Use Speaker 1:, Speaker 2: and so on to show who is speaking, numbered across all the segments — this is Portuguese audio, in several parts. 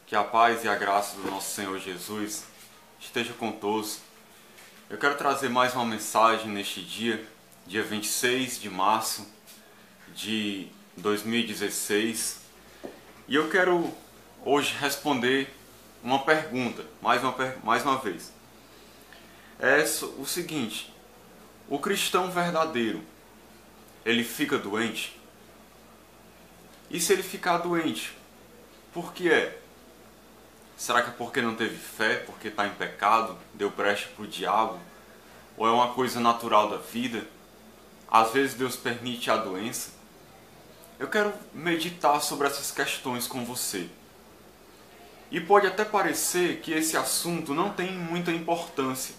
Speaker 1: Que a paz e a graça do nosso Senhor Jesus esteja com todos. Eu quero trazer mais uma mensagem neste dia 26 de março de 2016. E eu quero hoje responder uma pergunta, mais uma vez. É o seguinte: o cristão verdadeiro, ele fica doente? E se ele ficar doente, por que é? Será que é porque não teve fé, porque está em pecado, deu brecha para o diabo? Ou é uma coisa natural da vida? Às vezes Deus permite a doença. Eu quero meditar sobre essas questões com você. E pode até parecer que esse assunto não tem muita importância,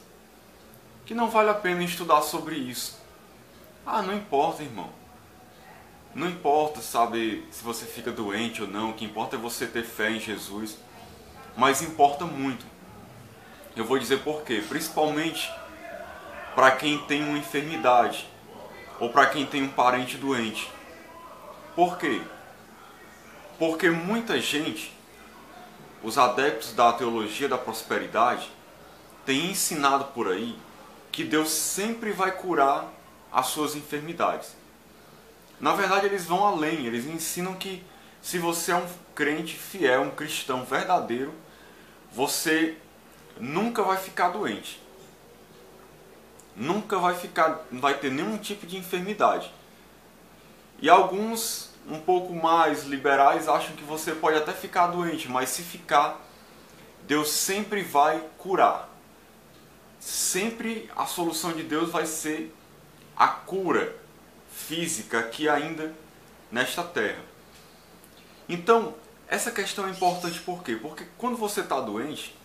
Speaker 1: que não vale a pena estudar sobre isso. Ah, não importa, irmão. Não importa saber se você fica doente ou não, o que importa é você ter fé em Jesus. Mas importa muito. Eu vou dizer por quê. Principalmente para quem tem uma enfermidade ou para quem tem um parente doente. Por quê? Porque muita gente, os adeptos da teologia da prosperidade, têm ensinado por aí que Deus sempre vai curar as suas enfermidades. Na verdade, eles vão além. Eles ensinam que se você é um crente fiel, um cristão verdadeiro, você nunca vai ficar doente. Nunca não vai ter nenhum tipo de enfermidade. E alguns, um pouco mais liberais, acham que você pode até ficar doente, mas se ficar, Deus sempre vai curar. Sempre a solução de Deus vai ser a cura física aqui ainda nesta terra. Então, essa questão é importante por quê? Porque quando você está doente,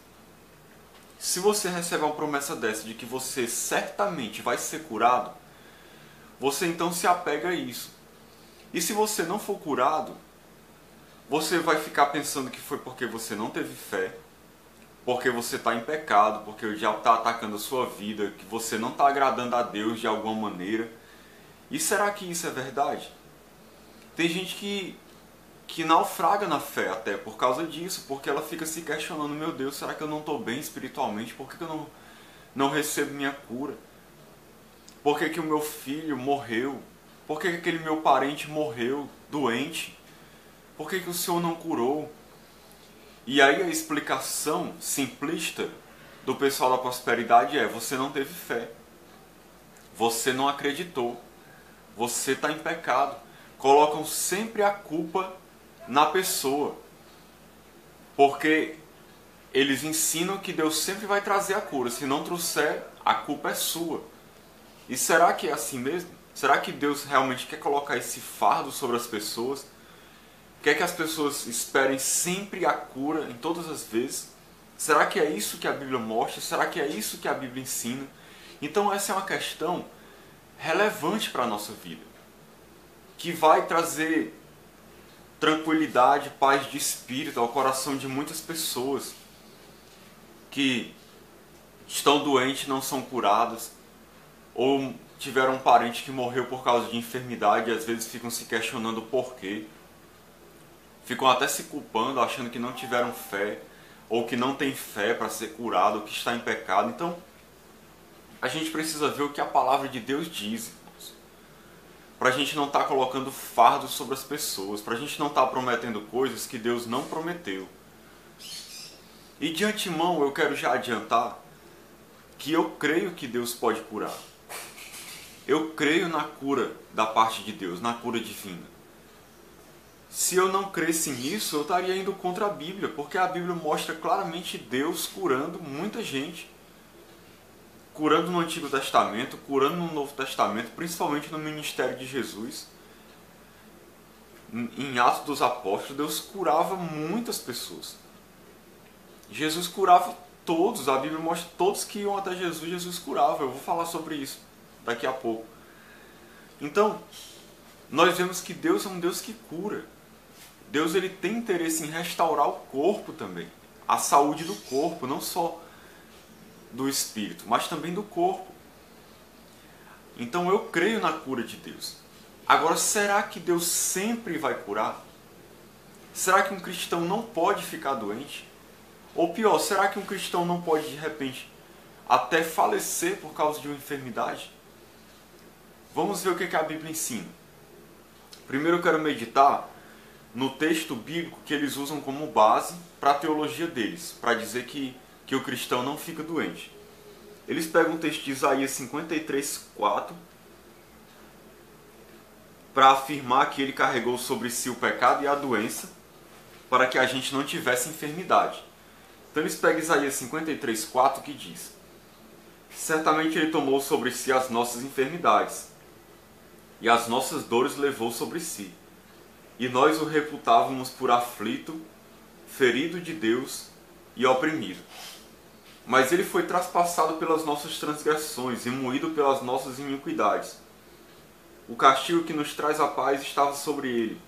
Speaker 1: se você recebe uma promessa dessa de que você certamente vai ser curado, você então se apega a isso. E se você não for curado, você vai ficar pensando que foi porque você não teve fé, porque você está em pecado, porque o diabo está atacando a sua vida, que você não está agradando a Deus de alguma maneira. E será que isso é verdade? Tem gente que naufraga na fé até por causa disso, porque ela fica se questionando: meu Deus, será que eu não estou bem espiritualmente? Por que eu não recebo minha cura? Por que o meu filho morreu? Por que aquele meu parente morreu doente? Por que o Senhor não curou? E aí a explicação simplista do pessoal da prosperidade é: você não teve fé, você não acreditou, você está em pecado. Colocam sempre a culpa na pessoa, porque eles ensinam que Deus sempre vai trazer a cura. Se não trouxer, a culpa é sua. E será que é assim mesmo? Será que Deus realmente quer colocar esse fardo sobre as pessoas? Quer que as pessoas esperem sempre a cura em todas as vezes? Será que é isso que a Bíblia mostra? Será que é isso que a Bíblia ensina? Então essa é uma questão relevante para a nossa vida, que vai trazer tranquilidade, paz de espírito ao coração de muitas pessoas que estão doentes, não são curadas, ou tiveram um parente que morreu por causa de enfermidade e às vezes ficam se questionando o porquê. Ficam até se culpando, achando que não tiveram fé, ou que não tem fé para ser curado, ou que está em pecado. Então, a gente precisa ver o que a palavra de Deus diz, para a gente não estar colocando fardos sobre as pessoas, para a gente não estar prometendo coisas que Deus não prometeu. E de antemão eu quero já adiantar que eu creio que Deus pode curar. Eu creio na cura da parte de Deus, na cura divina. Se eu não cresce nisso, eu estaria indo contra a Bíblia, porque a Bíblia mostra claramente Deus curando muita gente. Curando no Antigo Testamento, curando no Novo Testamento, principalmente no ministério de Jesus. Em Atos dos Apóstolos, Deus curava muitas pessoas. Jesus curava todos, a Bíblia mostra todos que iam até Jesus, Jesus curava. Eu vou falar sobre isso daqui a pouco. Então, nós vemos que Deus é um Deus que cura. Deus ele tem interesse em restaurar o corpo também. A saúde do corpo, não só do espírito, mas também do corpo. Então eu creio na cura de Deus. Agora, será que Deus sempre vai curar? Será que um cristão não pode ficar doente? Ou pior, será que um cristão não pode de repente até falecer por causa de uma enfermidade? Vamos ver o que a Bíblia ensina. Primeiro eu quero meditar no texto bíblico que eles usam como base para a teologia deles, para dizer que o cristão não fica doente. Eles pegam o texto de Isaías 53:4 para afirmar que ele carregou sobre si o pecado e a doença para que a gente não tivesse enfermidade. Então eles pegam Isaías 53:4 que diz: certamente ele tomou sobre si as nossas enfermidades e as nossas dores levou sobre si. E nós o reputávamos por aflito, ferido de Deus e oprimido. Mas ele foi traspassado pelas nossas transgressões e moído pelas nossas iniquidades. O castigo que nos traz a paz estava sobre ele,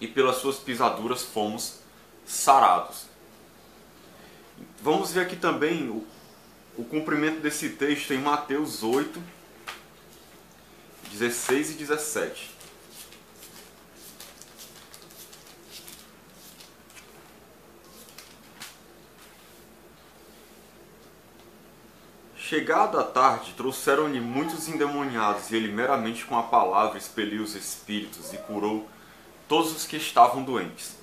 Speaker 1: e pelas suas pisaduras fomos sarados. Vamos ver aqui também o cumprimento desse texto em Mateus 8, 16 e 17. Chegada a tarde, trouxeram-lhe muitos endemoniados, e ele meramente com a palavra expeliu os espíritos e curou todos os que estavam doentes,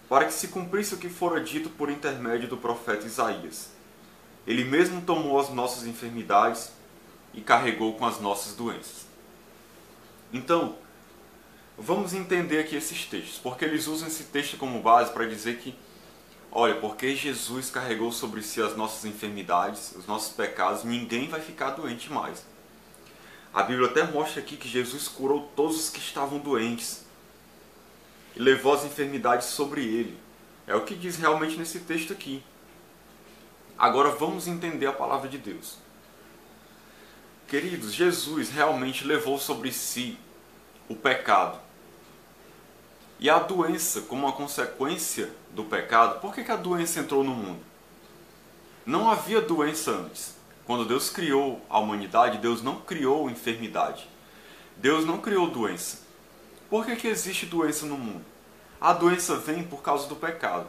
Speaker 1: para que se cumprisse o que fora dito por intermédio do profeta Isaías. Ele mesmo tomou as nossas enfermidades e carregou com as nossas doenças. Então, vamos entender aqui esses textos, porque eles usam esse texto como base para dizer que, olha, porque Jesus carregou sobre si as nossas enfermidades, os nossos pecados, ninguém vai ficar doente mais. A Bíblia até mostra aqui que Jesus curou todos os que estavam doentes e levou as enfermidades sobre ele. É o que diz realmente nesse texto aqui. Agora vamos entender a palavra de Deus. Queridos, Jesus realmente levou sobre si o pecado e a doença como uma consequência do pecado. Por que a doença entrou no mundo? Não havia doença antes. Quando Deus criou a humanidade, Deus não criou enfermidade. Deus não criou doença. Por que existe doença no mundo? A doença vem por causa do pecado.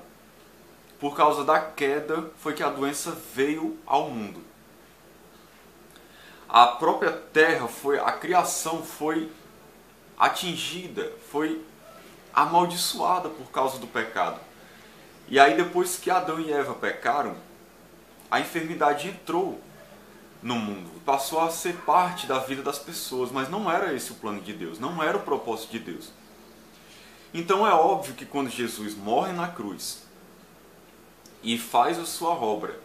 Speaker 1: Por causa da queda foi que a doença veio ao mundo. A própria terra, a criação foi atingida, foi amaldiçoada por causa do pecado. E aí depois que Adão e Eva pecaram, a enfermidade entrou no mundo, passou a ser parte da vida das pessoas, mas não era esse o plano de Deus, não era o propósito de Deus. Então é óbvio que quando Jesus morre na cruz e faz a sua obra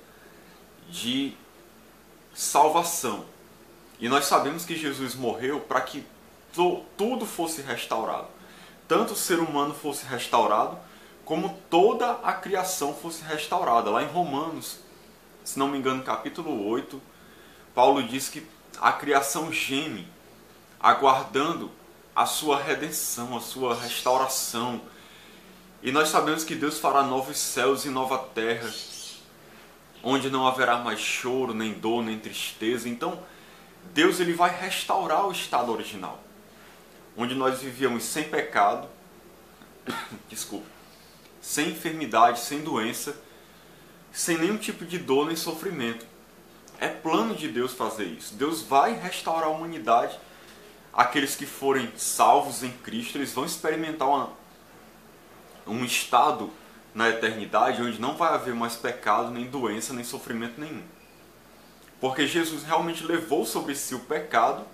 Speaker 1: de salvação, e nós sabemos que Jesus morreu para que tudo fosse restaurado, tanto o ser humano fosse restaurado, como toda a criação fosse restaurada. Lá em Romanos, se não me engano, capítulo 8, Paulo diz que a criação geme, aguardando a sua redenção, a sua restauração. E nós sabemos que Deus fará novos céus e nova terra, onde não haverá mais choro, nem dor, nem tristeza. Então, Deus ele vai restaurar o estado original, onde nós vivíamos sem pecado, sem enfermidade, sem doença, sem nenhum tipo de dor nem sofrimento. É plano de Deus fazer isso. Deus vai restaurar a humanidade. Aqueles que forem salvos em Cristo, eles vão experimentar um estado na eternidade onde não vai haver mais pecado, nem doença, nem sofrimento nenhum. Porque Jesus realmente levou sobre si o pecado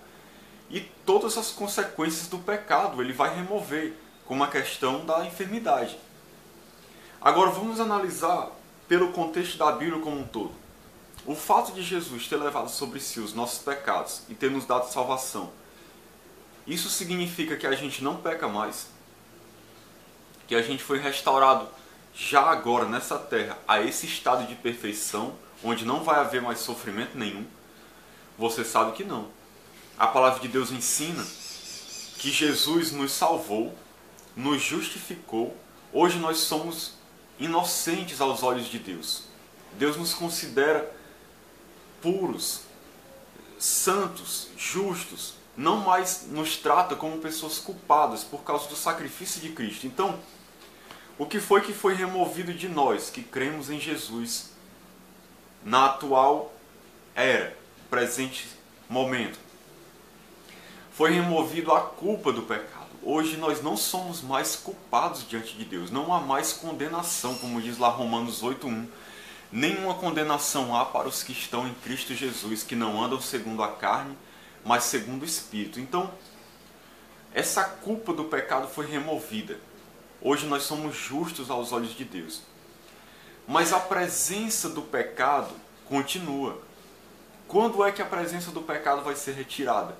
Speaker 1: e todas as consequências do pecado ele vai remover, como a questão da enfermidade. Agora vamos analisar pelo contexto da Bíblia como um todo. O fato de Jesus ter levado sobre si os nossos pecados e ter nos dado salvação, isso significa que a gente não peca mais, que a gente foi restaurado já agora nessa terra a esse estado de perfeição, onde não vai haver mais sofrimento nenhum? Você sabe que não. A palavra de Deus ensina que Jesus nos salvou, nos justificou. Hoje nós somos inocentes aos olhos de Deus. Deus nos considera puros, santos, justos. Não mais nos trata como pessoas culpadas por causa do sacrifício de Cristo. Então, O que foi removido de nós, que cremos em Jesus, na atual era, presente momento? Foi removido a culpa do pecado. Hoje nós não somos mais culpados diante de Deus. Não há mais condenação, como diz lá Romanos 8:1. Nenhuma condenação há para os que estão em Cristo Jesus, que não andam segundo a carne, mas segundo o Espírito. Então, essa culpa do pecado foi removida. Hoje nós somos justos aos olhos de Deus. Mas a presença do pecado continua. Quando é que a presença do pecado vai ser retirada?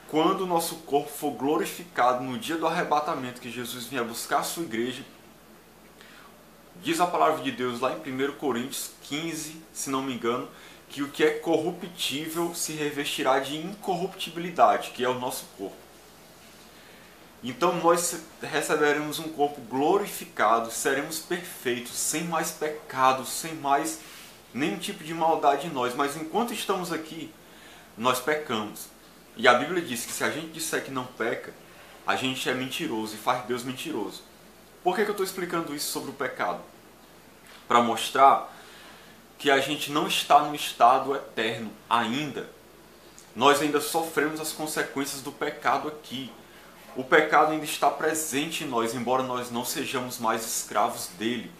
Speaker 1: Quando o nosso corpo for glorificado no dia do arrebatamento, que Jesus vinha buscar a sua igreja. Diz a palavra de Deus lá em 1 Coríntios 15, se não me engano, que o que é corruptível se revestirá de incorruptibilidade, que é o nosso corpo. Então nós receberemos um corpo glorificado, seremos perfeitos, sem mais pecado, sem mais nenhum tipo de maldade em nós. Mas enquanto estamos aqui, nós pecamos. E a Bíblia diz que se a gente disser que não peca, a gente é mentiroso e faz Deus mentiroso. Por que eu estou explicando isso sobre o pecado? Para mostrar que a gente não está no estado eterno ainda. Nós ainda sofremos as consequências do pecado aqui. O pecado ainda está presente em nós, embora nós não sejamos mais escravos dele.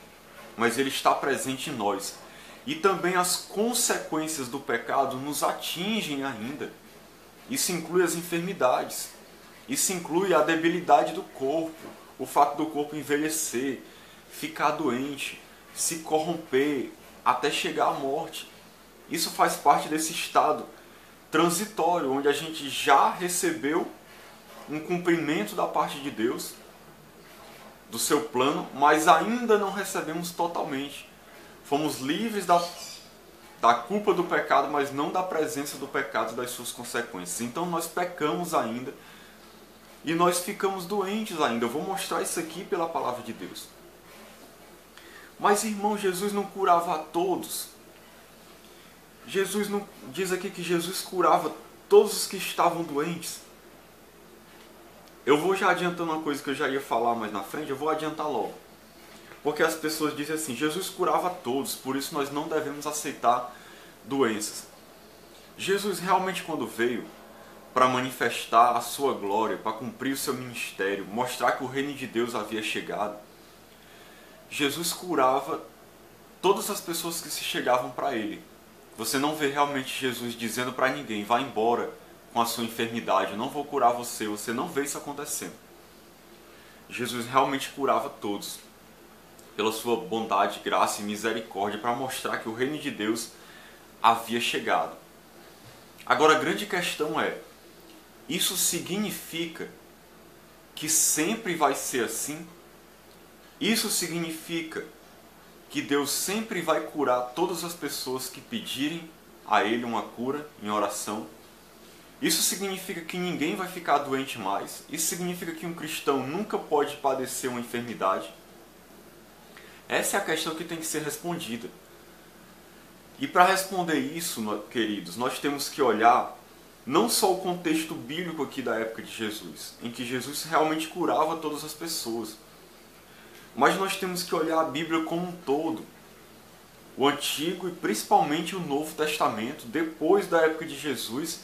Speaker 1: Mas ele está presente em nós. E também as consequências do pecado nos atingem ainda. Isso inclui as enfermidades. Isso inclui a debilidade do corpo. O fato do corpo envelhecer, ficar doente, se corromper, até chegar à morte. Isso faz parte desse estado transitório, onde a gente já recebeu um cumprimento da parte de Deus, do seu plano, mas ainda não recebemos totalmente. Fomos livres da culpa do pecado, mas não da presença do pecado e das suas consequências. Então nós pecamos ainda e nós ficamos doentes ainda. Eu vou mostrar isso aqui pela palavra de Deus. Mas, irmão, Jesus não curava a todos. Jesus não diz aqui que Jesus curava todos os que estavam doentes. Eu vou já adiantando uma coisa que eu já ia falar mais na frente, eu vou adiantar logo. Porque as pessoas dizem assim, Jesus curava a todos, por isso nós não devemos aceitar doenças. Jesus realmente, quando veio para manifestar a sua glória, para cumprir o seu ministério, mostrar que o reino de Deus havia chegado, Jesus curava todas as pessoas que se chegavam para ele. Você não vê realmente Jesus dizendo para ninguém, vá embora com a sua enfermidade, eu não vou curar você. Você não vê isso acontecendo. Jesus realmente curava todos, pela sua bondade, graça e misericórdia, para mostrar que o reino de Deus havia chegado. Agora a grande questão é, isso significa que sempre vai ser assim? Isso significa que Deus sempre vai curar todas as pessoas que pedirem a Ele uma cura em oração? Isso significa que ninguém vai ficar doente mais? Isso significa que um cristão nunca pode padecer uma enfermidade? Essa é a questão que tem que ser respondida. E para responder isso, queridos, nós temos que olhar não só o contexto bíblico aqui da época de Jesus, em que Jesus realmente curava todas as pessoas, mas nós temos que olhar a Bíblia como um todo. O Antigo e principalmente o Novo Testamento, depois da época de Jesus.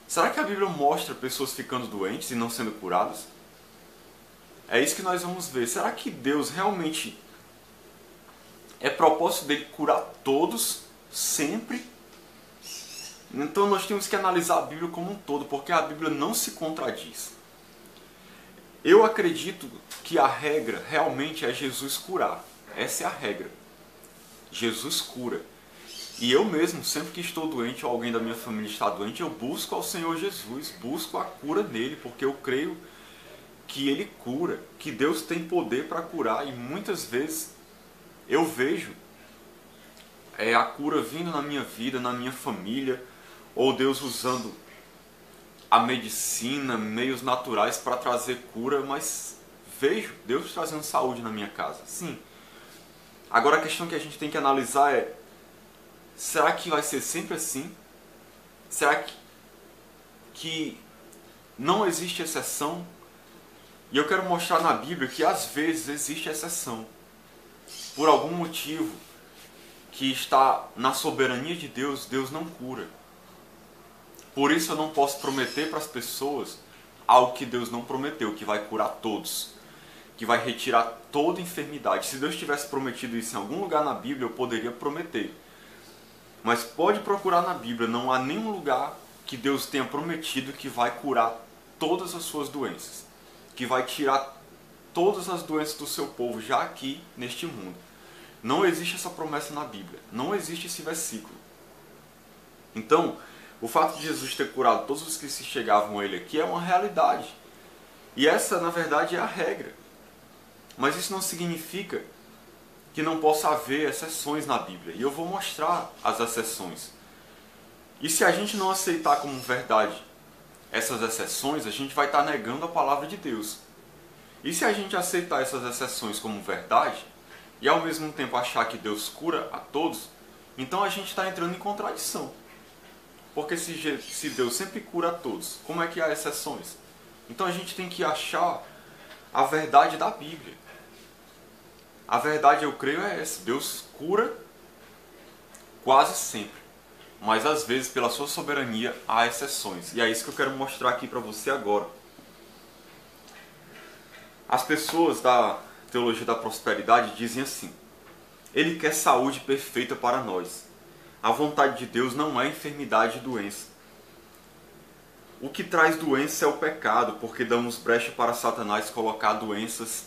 Speaker 1: Será que a Bíblia mostra pessoas ficando doentes e não sendo curadas? É isso que nós vamos ver. Será que Deus realmente é propósito dele curar todos, sempre? Então nós temos que analisar a Bíblia como um todo, porque a Bíblia não se contradiz. Eu acredito que a regra realmente é Jesus curar. Essa é a regra. Jesus cura. E eu mesmo, sempre que estou doente ou alguém da minha família está doente, eu busco ao Senhor Jesus, busco a cura nele, porque eu creio que ele cura, que Deus tem poder para curar, e muitas vezes eu vejo a cura vindo na minha vida, na minha família, ou Deus usando a medicina, meios naturais para trazer cura, mas vejo Deus trazendo saúde na minha casa, sim. Agora a questão que a gente tem que analisar é, será que vai ser sempre assim? Será que não existe exceção? E eu quero mostrar na Bíblia que às vezes existe exceção. Por algum motivo que está na soberania de Deus, Deus não cura. Por isso eu não posso prometer para as pessoas algo que Deus não prometeu, que vai curar todos, que vai retirar toda enfermidade. Se Deus tivesse prometido isso em algum lugar na Bíblia, eu poderia prometer. Mas pode procurar na Bíblia, não há nenhum lugar que Deus tenha prometido que vai curar todas as suas doenças, que vai tirar todas as doenças do seu povo já aqui neste mundo. Não existe essa promessa na Bíblia, não existe esse versículo. Então, o fato de Jesus ter curado todos os que se chegavam a ele aqui é uma realidade. E essa, na verdade, é a regra. Mas isso não significa que não possa haver exceções na Bíblia. E eu vou mostrar as exceções. E se a gente não aceitar como verdade essas exceções, a gente vai estar negando a palavra de Deus. E se a gente aceitar essas exceções como verdade, e ao mesmo tempo achar que Deus cura a todos, então a gente está entrando em contradição. Porque se Deus sempre cura a todos, como é que há exceções? Então a gente tem que achar a verdade da Bíblia. A verdade, eu creio, é essa. Deus cura quase sempre. Mas às vezes, pela sua soberania, há exceções. E é isso que eu quero mostrar aqui para você agora. As pessoas da teologia da prosperidade dizem assim: Ele quer saúde perfeita para nós. A vontade de Deus não é enfermidade e doença. O que traz doença é o pecado, porque damos brecha para Satanás colocar doenças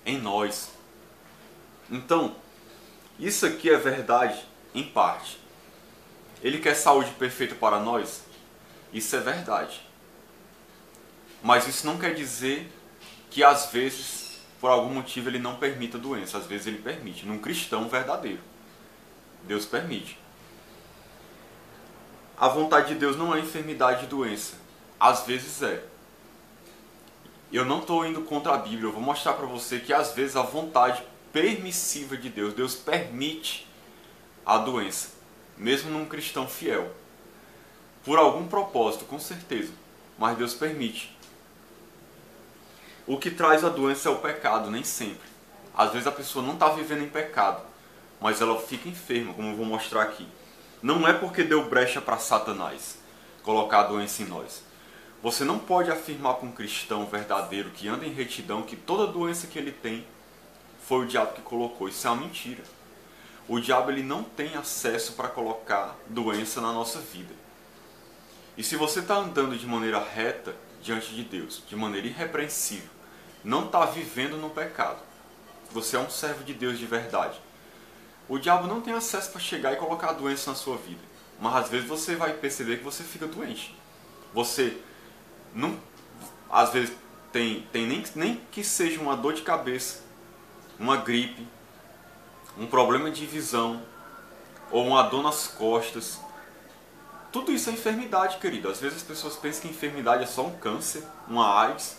Speaker 1: em nós. Então, isso aqui é verdade em parte. Ele quer saúde perfeita para nós? Isso é verdade. Mas isso não quer dizer que às vezes, por algum motivo, ele não permita doença. Às vezes ele permite. Num cristão verdadeiro, Deus permite. A vontade de Deus não é enfermidade e doença. Às vezes é. Eu não estou indo contra a Bíblia. Eu vou mostrar para você que às vezes a vontade permissiva de Deus, Deus permite a doença, mesmo num cristão fiel. Por algum propósito, com certeza. Mas Deus permite. O que traz a doença é o pecado, nem sempre. Às vezes a pessoa não está vivendo em pecado, mas ela fica enferma, como eu vou mostrar aqui. Não é porque deu brecha para Satanás colocar a doença em nós. Você não pode afirmar para um cristão verdadeiro que anda em retidão que toda doença que ele tem foi o diabo que colocou. Isso é uma mentira. O diabo ele não tem acesso para colocar doença na nossa vida. E se você está andando de maneira reta diante de Deus, de maneira irrepreensível, não está vivendo no pecado, você é um servo de Deus de verdade, o diabo não tem acesso para chegar e colocar a doença na sua vida. Mas às vezes você vai perceber que você fica doente. Você não, às vezes tem nem que seja uma dor de cabeça, uma gripe, um problema de visão, ou uma dor nas costas. Tudo isso é enfermidade, querido. Às vezes as pessoas pensam que enfermidade é só um câncer, uma AIDS,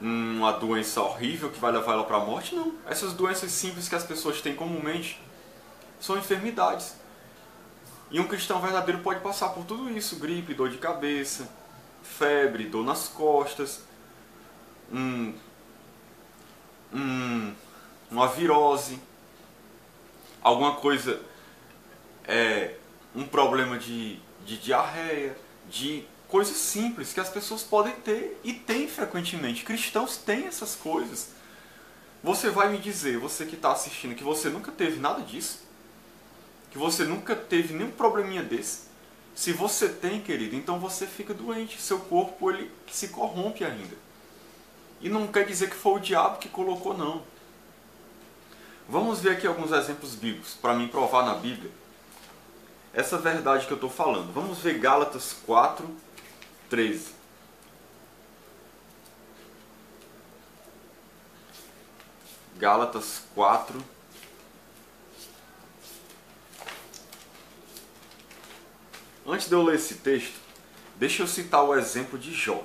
Speaker 1: uma doença horrível que vai levar ela para a morte. Não. Essas doenças simples que as pessoas têm comumente são enfermidades. E um cristão verdadeiro pode passar por tudo isso: gripe, dor de cabeça, febre, dor nas costas, uma virose, alguma coisa, um problema de diarreia, de coisas simples que as pessoas podem ter e têm frequentemente. Cristãos têm essas coisas. Você vai me dizer, você que está assistindo, que você nunca teve nada disso? Que você nunca teve nenhum probleminha desse? Se você tem, querido, então você fica doente. Seu corpo ele se corrompe ainda. E não quer dizer que foi o diabo que colocou, não. Vamos ver aqui alguns exemplos bíblicos para mim provar na Bíblia essa verdade que eu estou falando. Vamos ver Gálatas 4:13. Gálatas 4. Antes de eu ler esse texto, deixa eu citar o exemplo de Jó.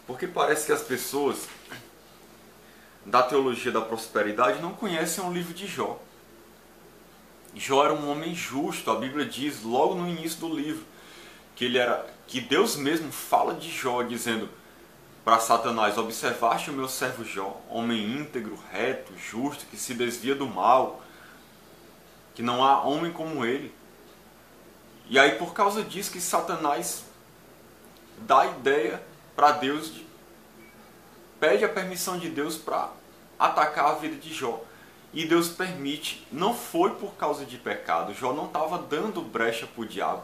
Speaker 1: Porque parece que as pessoas da teologia da prosperidade não conhecem o livro de Jó. Jó era um homem justo. A Bíblia diz logo no início do livro que Deus mesmo fala de Jó, dizendo: para Satanás: observaste o meu servo Jó, homem íntegro, reto, justo, que se desvia do mal, que não há homem como ele. E aí, por causa disso, que Satanás dá a ideia para Deus, pede a permissão de Deus para atacar a vida de Jó. E Deus permite. Não foi por causa de pecado. Jó não estava dando brecha para o diabo.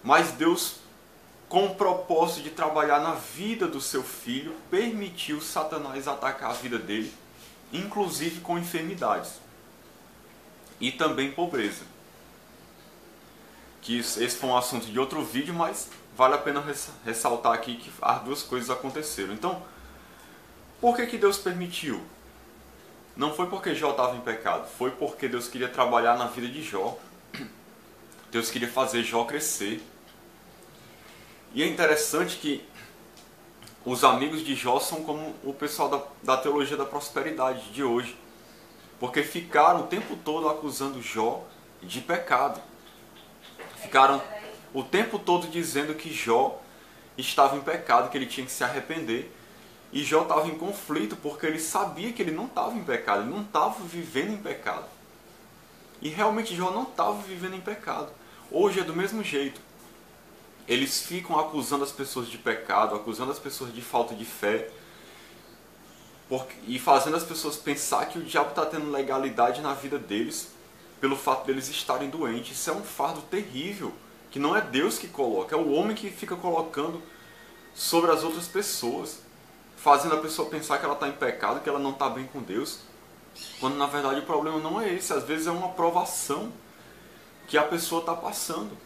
Speaker 1: Mas Deus, com o propósito de trabalhar na vida do seu filho, permitiu Satanás atacar a vida dele, inclusive com enfermidades e também pobreza. Que esse foi um assunto de outro vídeo, mas vale a pena ressaltar aqui que as duas coisas aconteceram. Então, por que Deus permitiu? Não foi porque Jó estava em pecado, foi porque Deus queria trabalhar na vida de Jó. Deus queria fazer Jó crescer. E é interessante que os amigos de Jó são como o pessoal da teologia da prosperidade de hoje. Porque ficaram o tempo todo acusando Jó de pecado. Ficaram o tempo todo dizendo que Jó estava em pecado, que ele tinha que se arrepender. E Jó estava em conflito porque ele sabia que ele não estava em pecado, ele não estava vivendo em pecado. E realmente Jó não estava vivendo em pecado. Hoje é do mesmo jeito. Eles ficam acusando as pessoas de pecado, acusando as pessoas de falta de fé, e fazendo as pessoas pensar que o diabo está tendo legalidade na vida deles pelo fato deles estarem doentes. Isso é um fardo terrível, que não é Deus que coloca, é o homem que fica colocando sobre as outras pessoas, fazendo a pessoa pensar que ela está em pecado, que ela não está bem com Deus, quando na verdade o problema não é esse. Às vezes é uma provação que a pessoa está passando.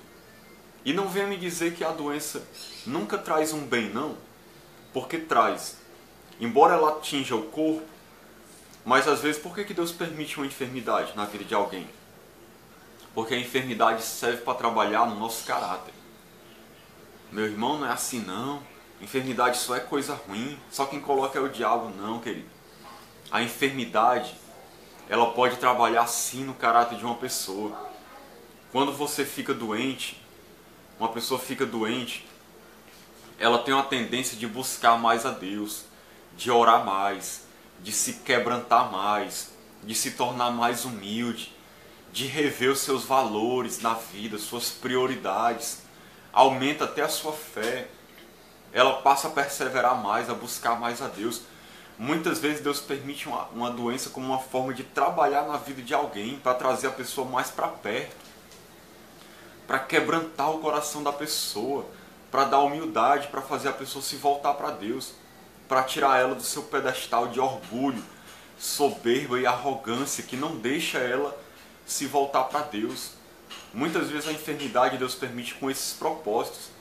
Speaker 1: E não venha me dizer que a doença nunca traz um bem, não, porque traz. Embora ela atinja o corpo, mas às vezes por que Deus permite uma enfermidade na vida de alguém? Porque a enfermidade serve para trabalhar no nosso caráter. Meu irmão, não é assim não. Enfermidade só é coisa ruim, só quem coloca é o diabo. Não, querido. A enfermidade, ela pode trabalhar sim no caráter de uma pessoa. Quando você fica doente, uma pessoa fica doente, ela tem uma tendência de buscar mais a Deus, de orar mais, de se quebrantar mais, de se tornar mais humilde, de rever os seus valores na vida, suas prioridades. Aumenta até a sua fé. Ela passa a perseverar mais, a buscar mais a Deus. Muitas vezes Deus permite uma doença como uma forma de trabalhar na vida de alguém, para trazer a pessoa mais para perto, para quebrantar o coração da pessoa, para dar humildade, para fazer a pessoa se voltar para Deus, para tirar ela do seu pedestal de orgulho, soberba e arrogância que não deixa ela se voltar para Deus. Muitas vezes a enfermidade Deus permite com esses propósitos.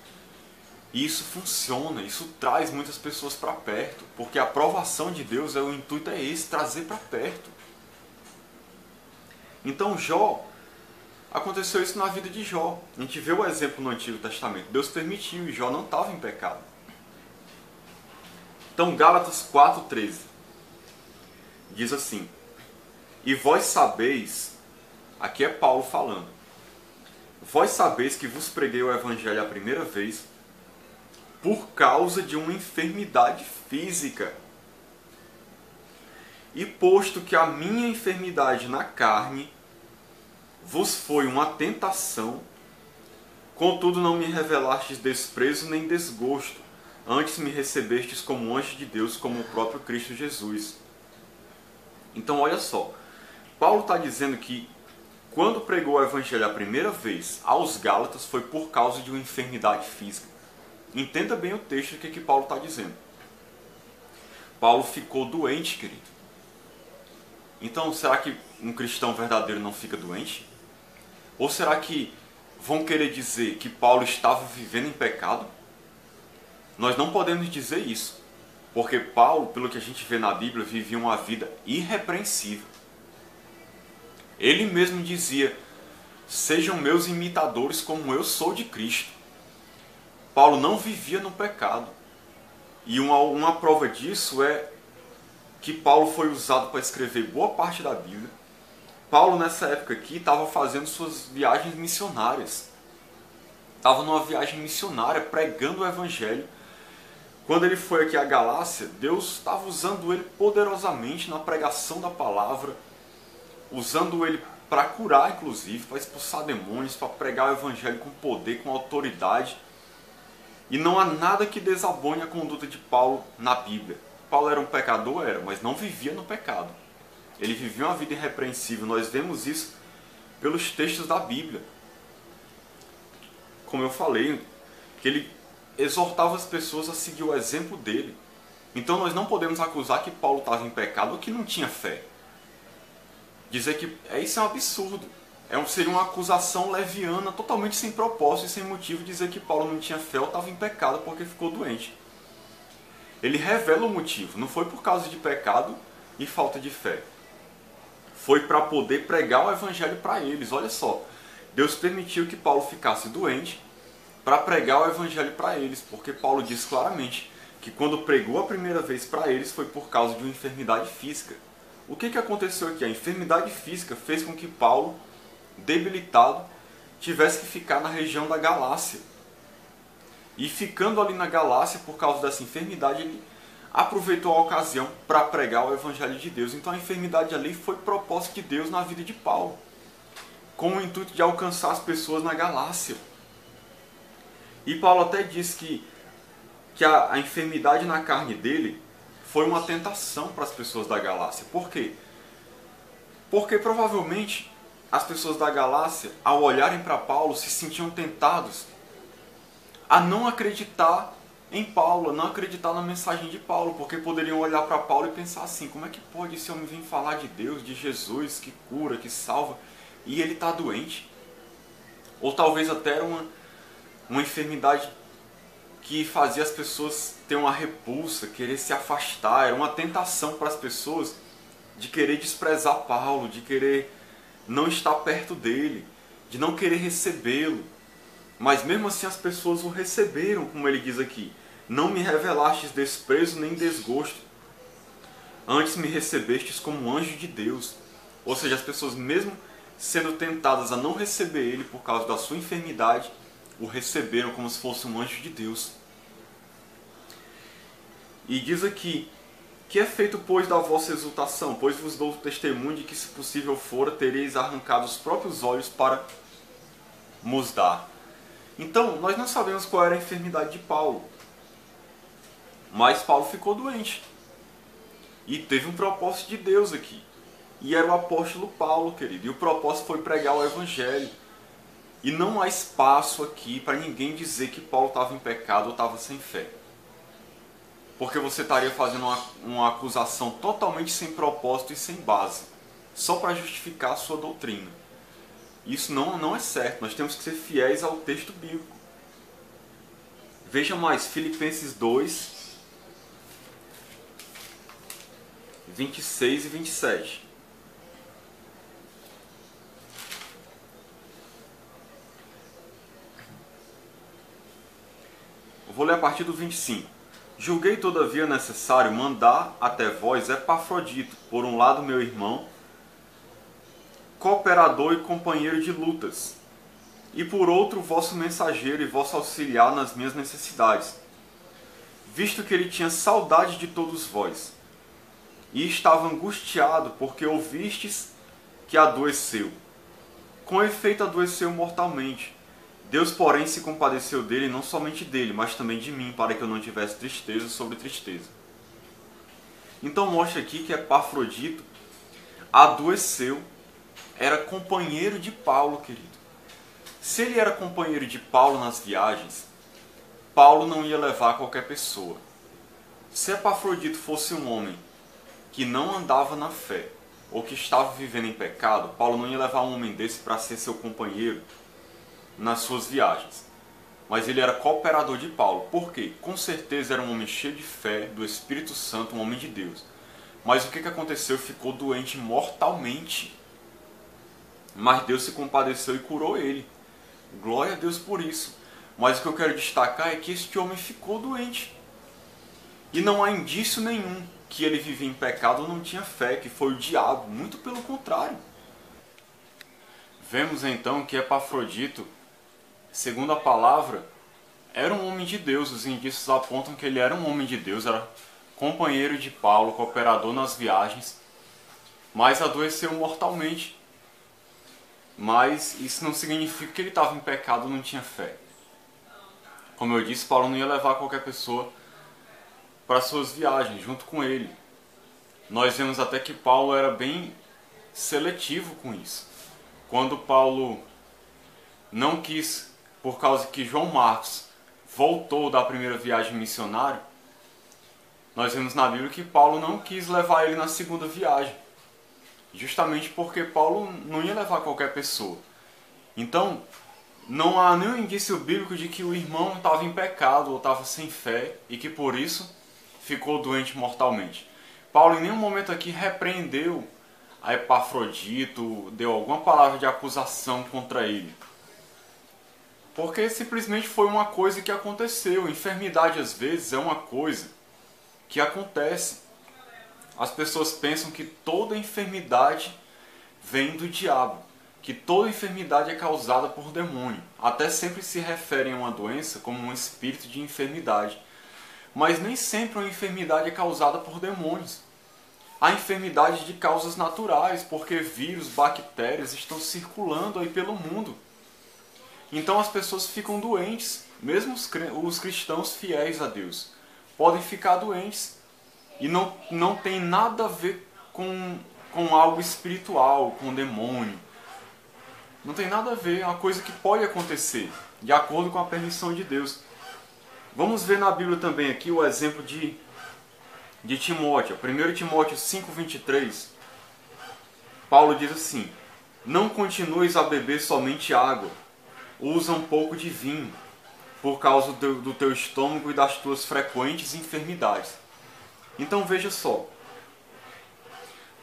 Speaker 1: E isso funciona, isso traz muitas pessoas para perto, porque a aprovação de Deus, o intuito é esse, trazer para perto. Então Jó, aconteceu isso na vida de Jó. A gente vê o exemplo no Antigo Testamento. Deus permitiu e Jó não estava em pecado. Então Gálatas 4,13 diz assim: e vós sabeis, aqui é Paulo falando, vós sabeis que vos preguei o Evangelho a primeira vez por causa de uma enfermidade física. E posto que a minha enfermidade na carne vos foi uma tentação, contudo não me revelastes desprezo nem desgosto, antes me recebestes como anjo de Deus, como o próprio Cristo Jesus. Então olha só, Paulo está dizendo que quando pregou o Evangelho a primeira vez aos Gálatas foi por causa de uma enfermidade física. Entenda bem o texto que Paulo está dizendo. Paulo ficou doente, querido. Então, será que um cristão verdadeiro não fica doente? Ou será que vão querer dizer que Paulo estava vivendo em pecado? Nós não podemos dizer isso, porque Paulo, pelo que a gente vê na Bíblia, vivia uma vida irrepreensível. Ele mesmo dizia: sejam meus imitadores como eu sou de Cristo. Paulo não vivia no pecado. E uma prova disso é que Paulo foi usado para escrever boa parte da Bíblia. Paulo, nessa época aqui, estava fazendo suas viagens missionárias. Estava numa viagem missionária, pregando o Evangelho Quando ele foi aqui à Galácia, Deus estava usando ele poderosamente na pregação da palavra, usando ele para curar, inclusive, para expulsar demônios, para pregar o evangelho com poder, com autoridade. E não há nada que desabone a conduta de Paulo na Bíblia. Paulo era um pecador? Era, mas não vivia no pecado. Ele vivia uma vida irrepreensível. Nós vemos isso pelos textos da Bíblia. Como eu falei, que ele exortava as pessoas a seguir o exemplo dele. Então nós não podemos acusar que Paulo estava em pecado ou que não tinha fé. Dizer que isso é um absurdo. Seria uma acusação leviana, totalmente sem propósito e sem motivo, dizer que Paulo não tinha fé ou estava em pecado porque ficou doente. Ele revela o motivo. Não foi por causa de pecado e falta de fé. Foi para poder pregar o evangelho para eles. Olha só, Deus permitiu que Paulo ficasse doente para pregar o evangelho para eles, porque Paulo diz claramente que quando pregou a primeira vez para eles foi por causa de uma enfermidade física. O que aconteceu aqui? A enfermidade física fez com que Paulo, debilitado, tivesse que ficar na região da Galácia. E ficando ali na Galácia, por causa dessa enfermidade, ele aproveitou a ocasião para pregar o evangelho de Deus. Então a enfermidade ali foi propósito de Deus na vida de Paulo, com o intuito de alcançar as pessoas na Galácia. E Paulo até diz que a enfermidade na carne dele foi uma tentação para as pessoas da Galácia. Por quê? Porque provavelmente as pessoas da Galácia, ao olharem para Paulo, se sentiam tentados a não acreditar em Paulo, a não acreditar na mensagem de Paulo, porque poderiam olhar para Paulo e pensar assim: como é que pode esse homem vir falar de Deus, de Jesus, que cura, que salva, e ele está doente? Ou talvez até era uma enfermidade que fazia as pessoas ter uma repulsa, querer se afastar. Era uma tentação para as pessoas de querer desprezar Paulo, de querer não estar perto dele, de não querer recebê-lo. Mas mesmo assim as pessoas o receberam, como ele diz aqui: não me revelastes desprezo nem desgosto, antes me recebestes como um anjo de Deus. Ou seja, as pessoas, mesmo sendo tentadas a não receber ele por causa da sua enfermidade, o receberam como se fosse um anjo de Deus. E diz aqui: que é feito, pois, da vossa exultação? Pois vos dou testemunho de que, se possível fora, tereis arrancado os próprios olhos para vos dar. Então, nós não sabemos qual era a enfermidade de Paulo, mas Paulo ficou doente. E teve um propósito de Deus aqui. E era o apóstolo Paulo, querido. E o propósito foi pregar o evangelho. E não há espaço aqui para ninguém dizer que Paulo estava em pecado ou estava sem fé. Porque você estaria fazendo uma acusação totalmente sem propósito e sem base, só para justificar a sua doutrina. Isso não é certo. Nós temos que ser fiéis ao texto bíblico. Veja mais, Filipenses 2, 26 e 27. Eu vou ler a partir do 25. Julguei todavia necessário mandar até vós Epafrodito, por um lado meu irmão, cooperador e companheiro de lutas, e por outro vosso mensageiro e vosso auxiliar nas minhas necessidades, visto que ele tinha saudade de todos vós, e estava angustiado porque ouvistes que adoeceu. Com efeito adoeceu mortalmente. Deus, porém, se compadeceu dele, não somente dele, mas também de mim, para que eu não tivesse tristeza sobre tristeza. Então mostra aqui que Epafrodito adoeceu, era companheiro de Paulo, querido. Se ele era companheiro de Paulo nas viagens, Paulo não ia levar qualquer pessoa. Se Epafrodito fosse um homem que não andava na fé, ou que estava vivendo em pecado, Paulo não ia levar um homem desse para ser seu companheiro nas suas viagens. Mas ele era cooperador de Paulo. Por quê? Com certeza era um homem cheio de fé, do Espírito Santo, um homem de Deus. Mas o que aconteceu? Ficou doente mortalmente. Mas Deus se compadeceu e curou ele. Glória a Deus por isso. Mas o que eu quero destacar é que este homem ficou doente. E não há indício nenhum que ele vivia em pecado ou não tinha fé, que foi o diabo. Muito pelo contrário. Vemos então que Epafrodito, segundo a palavra, era um homem de Deus, os indícios apontam que ele era um homem de Deus, era companheiro de Paulo, cooperador nas viagens, mas adoeceu mortalmente. Mas isso não significa que ele estava em pecado ou não tinha fé. Como eu disse, Paulo não ia levar qualquer pessoa para suas viagens junto com ele. Nós vemos até que Paulo era bem seletivo com isso. Quando Paulo não quis, por causa que João Marcos voltou da primeira viagem missionária, nós vemos na Bíblia que Paulo não quis levar ele na segunda viagem, justamente porque Paulo não ia levar qualquer pessoa. Então, não há nenhum indício bíblico de que o irmão estava em pecado ou estava sem fé e que por isso ficou doente mortalmente. Paulo em nenhum momento aqui repreendeu a Epafrodito, deu alguma palavra de acusação contra ele. Porque simplesmente foi uma coisa que aconteceu. Enfermidade às vezes é uma coisa que acontece. As pessoas pensam que toda enfermidade vem do diabo, que toda enfermidade é causada por demônio. Até sempre se referem a uma doença como um espírito de enfermidade. Mas nem sempre uma enfermidade é causada por demônios. Há enfermidades de causas naturais, porque vírus, bactérias estão circulando aí pelo mundo. Então as pessoas ficam doentes, mesmo os cristãos fiéis a Deus podem ficar doentes. E não tem nada a ver com algo espiritual, com demônio. Não tem nada a ver, é uma coisa que pode acontecer, de acordo com a permissão de Deus. Vamos ver na Bíblia também aqui o exemplo de Timóteo. 1 Timóteo 5,23, Paulo diz assim: não continues a beber somente água, usa um pouco de vinho, por causa do teu estômago e das tuas frequentes enfermidades. Então veja só,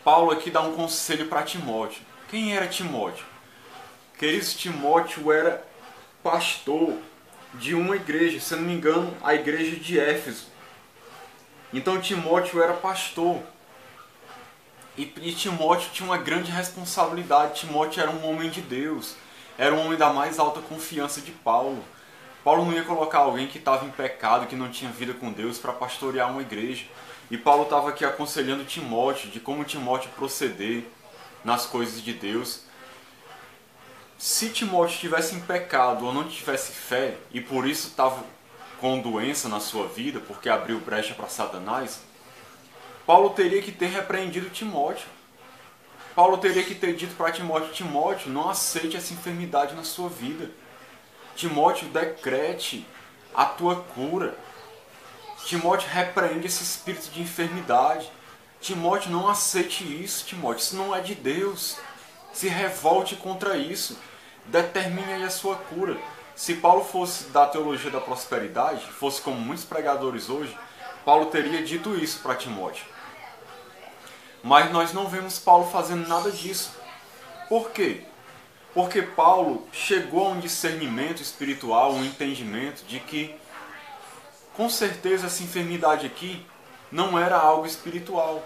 Speaker 1: Paulo aqui dá um conselho para Timóteo. Quem era Timóteo? Queridos, Timóteo era pastor de uma igreja, se não me engano, a igreja de Éfeso. Então Timóteo era pastor. E Timóteo tinha uma grande responsabilidade. Timóteo era um homem de Deus. Era um homem da mais alta confiança de Paulo. Paulo não ia colocar alguém que estava em pecado, que não tinha vida com Deus, para pastorear uma igreja. E Paulo estava aqui aconselhando Timóteo de como Timóteo proceder nas coisas de Deus. Se Timóteo estivesse em pecado ou não tivesse fé, e por isso estava com doença na sua vida, porque abriu brecha para Satanás, Paulo teria que ter repreendido Timóteo. Paulo teria que ter dito para Timóteo: Timóteo, não aceite essa enfermidade na sua vida. Timóteo, decrete a tua cura. Timóteo, repreende esse espírito de enfermidade. Timóteo, não aceite isso, Timóteo. Isso não é de Deus. Se revolte contra isso. Determine aí a sua cura. Se Paulo fosse da teologia da prosperidade, fosse como muitos pregadores hoje, Paulo teria dito isso para Timóteo. Mas nós não vemos Paulo fazendo nada disso. Por quê? Porque Paulo chegou a um discernimento espiritual, um entendimento de que, com certeza, essa enfermidade aqui não era algo espiritual.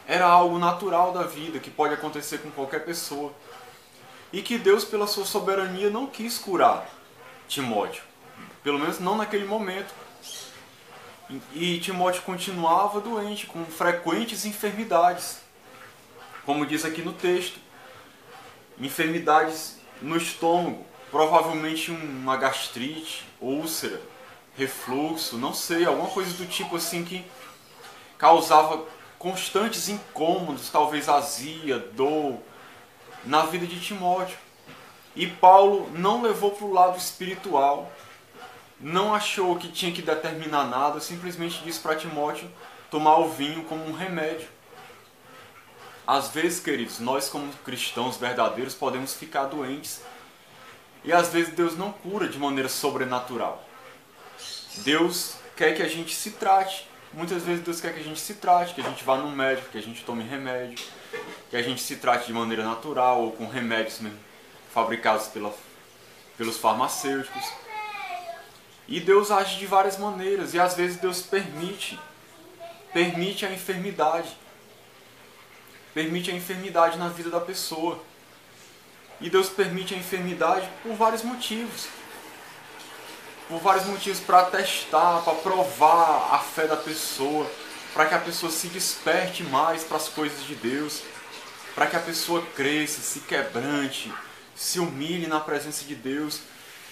Speaker 1: Era algo natural da vida, que pode acontecer com qualquer pessoa. E que Deus, pela sua soberania, não quis curar Timóteo. Pelo menos não naquele momento. E Timóteo continuava doente, com frequentes enfermidades. Como diz aqui no texto. Enfermidades no estômago. Provavelmente uma gastrite, úlcera, refluxo, não sei, alguma coisa do tipo assim que causava constantes incômodos, talvez azia, dor, na vida de Timóteo. E Paulo não levou para o lado espiritual, não achou que tinha que determinar nada, simplesmente disse para Timóteo tomar o vinho como um remédio. Às vezes, queridos, nós como cristãos verdadeiros podemos ficar doentes. E às vezes Deus não cura de maneira sobrenatural. Deus quer que a gente se trate. Muitas vezes Deus quer que a gente se trate, que a gente vá no médico, que a gente tome remédio, que a gente se trate de maneira natural ou com remédios mesmo, fabricados pelos farmacêuticos. E Deus age de várias maneiras e às vezes Deus permite a enfermidade. Permite a enfermidade na vida da pessoa. E Deus permite a enfermidade por vários motivos. por vários motivos, para testar, para provar a fé da pessoa, para que a pessoa se desperte mais para as coisas de Deus, para que a pessoa cresça, se quebrante, se humilhe na presença de Deus.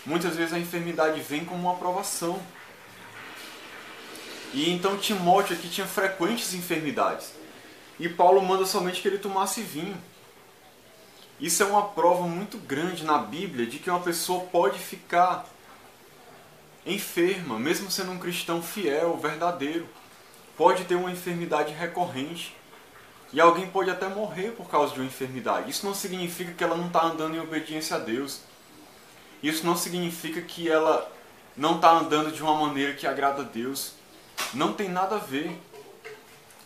Speaker 1: Muitas vezes a enfermidade vem como uma provação. E então Timóteo aqui tinha frequentes enfermidades. E Paulo manda somente que ele tomasse vinho. Isso é uma prova muito grande na Bíblia de que uma pessoa pode ficar enferma, mesmo sendo um cristão fiel, verdadeiro. Pode ter uma enfermidade recorrente. E alguém pode até morrer por causa de uma enfermidade. Isso não significa que ela não está andando em obediência a Deus. Isso não significa que ela não está andando de uma maneira que agrada a Deus. Não tem nada a ver.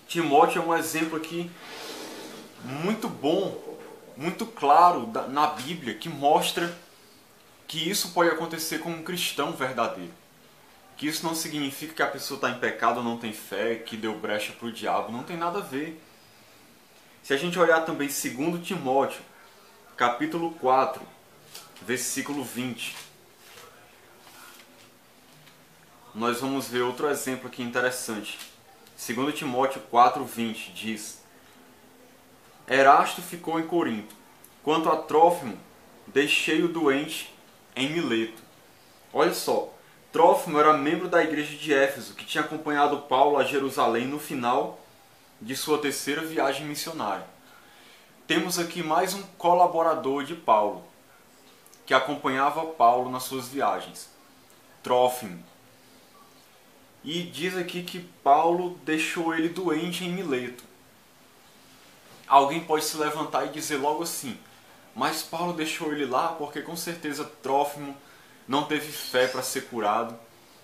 Speaker 1: Timóteo é um exemplo aqui muito bom, muito claro na Bíblia, que mostra que isso pode acontecer com um cristão verdadeiro. Que isso não significa que a pessoa está em pecado ou não tem fé, que deu brecha para o diabo. Não tem nada a ver. Se a gente olhar também 2 Timóteo, capítulo 4, versículo 20, nós vamos ver outro exemplo aqui interessante. 2 Timóteo 4, 20 diz: Erasto ficou em Corinto, quanto a Trófimo, deixei-o doente em Mileto. Olha só, Trófimo era membro da igreja de Éfeso, que tinha acompanhado Paulo a Jerusalém no final de sua terceira viagem missionária. Temos aqui mais um colaborador de Paulo, que acompanhava Paulo nas suas viagens, Trófimo. E diz aqui que Paulo deixou ele doente em Mileto. Alguém pode se levantar e dizer logo assim: mas Paulo deixou ele lá porque com certeza Trófimo não teve fé para ser curado,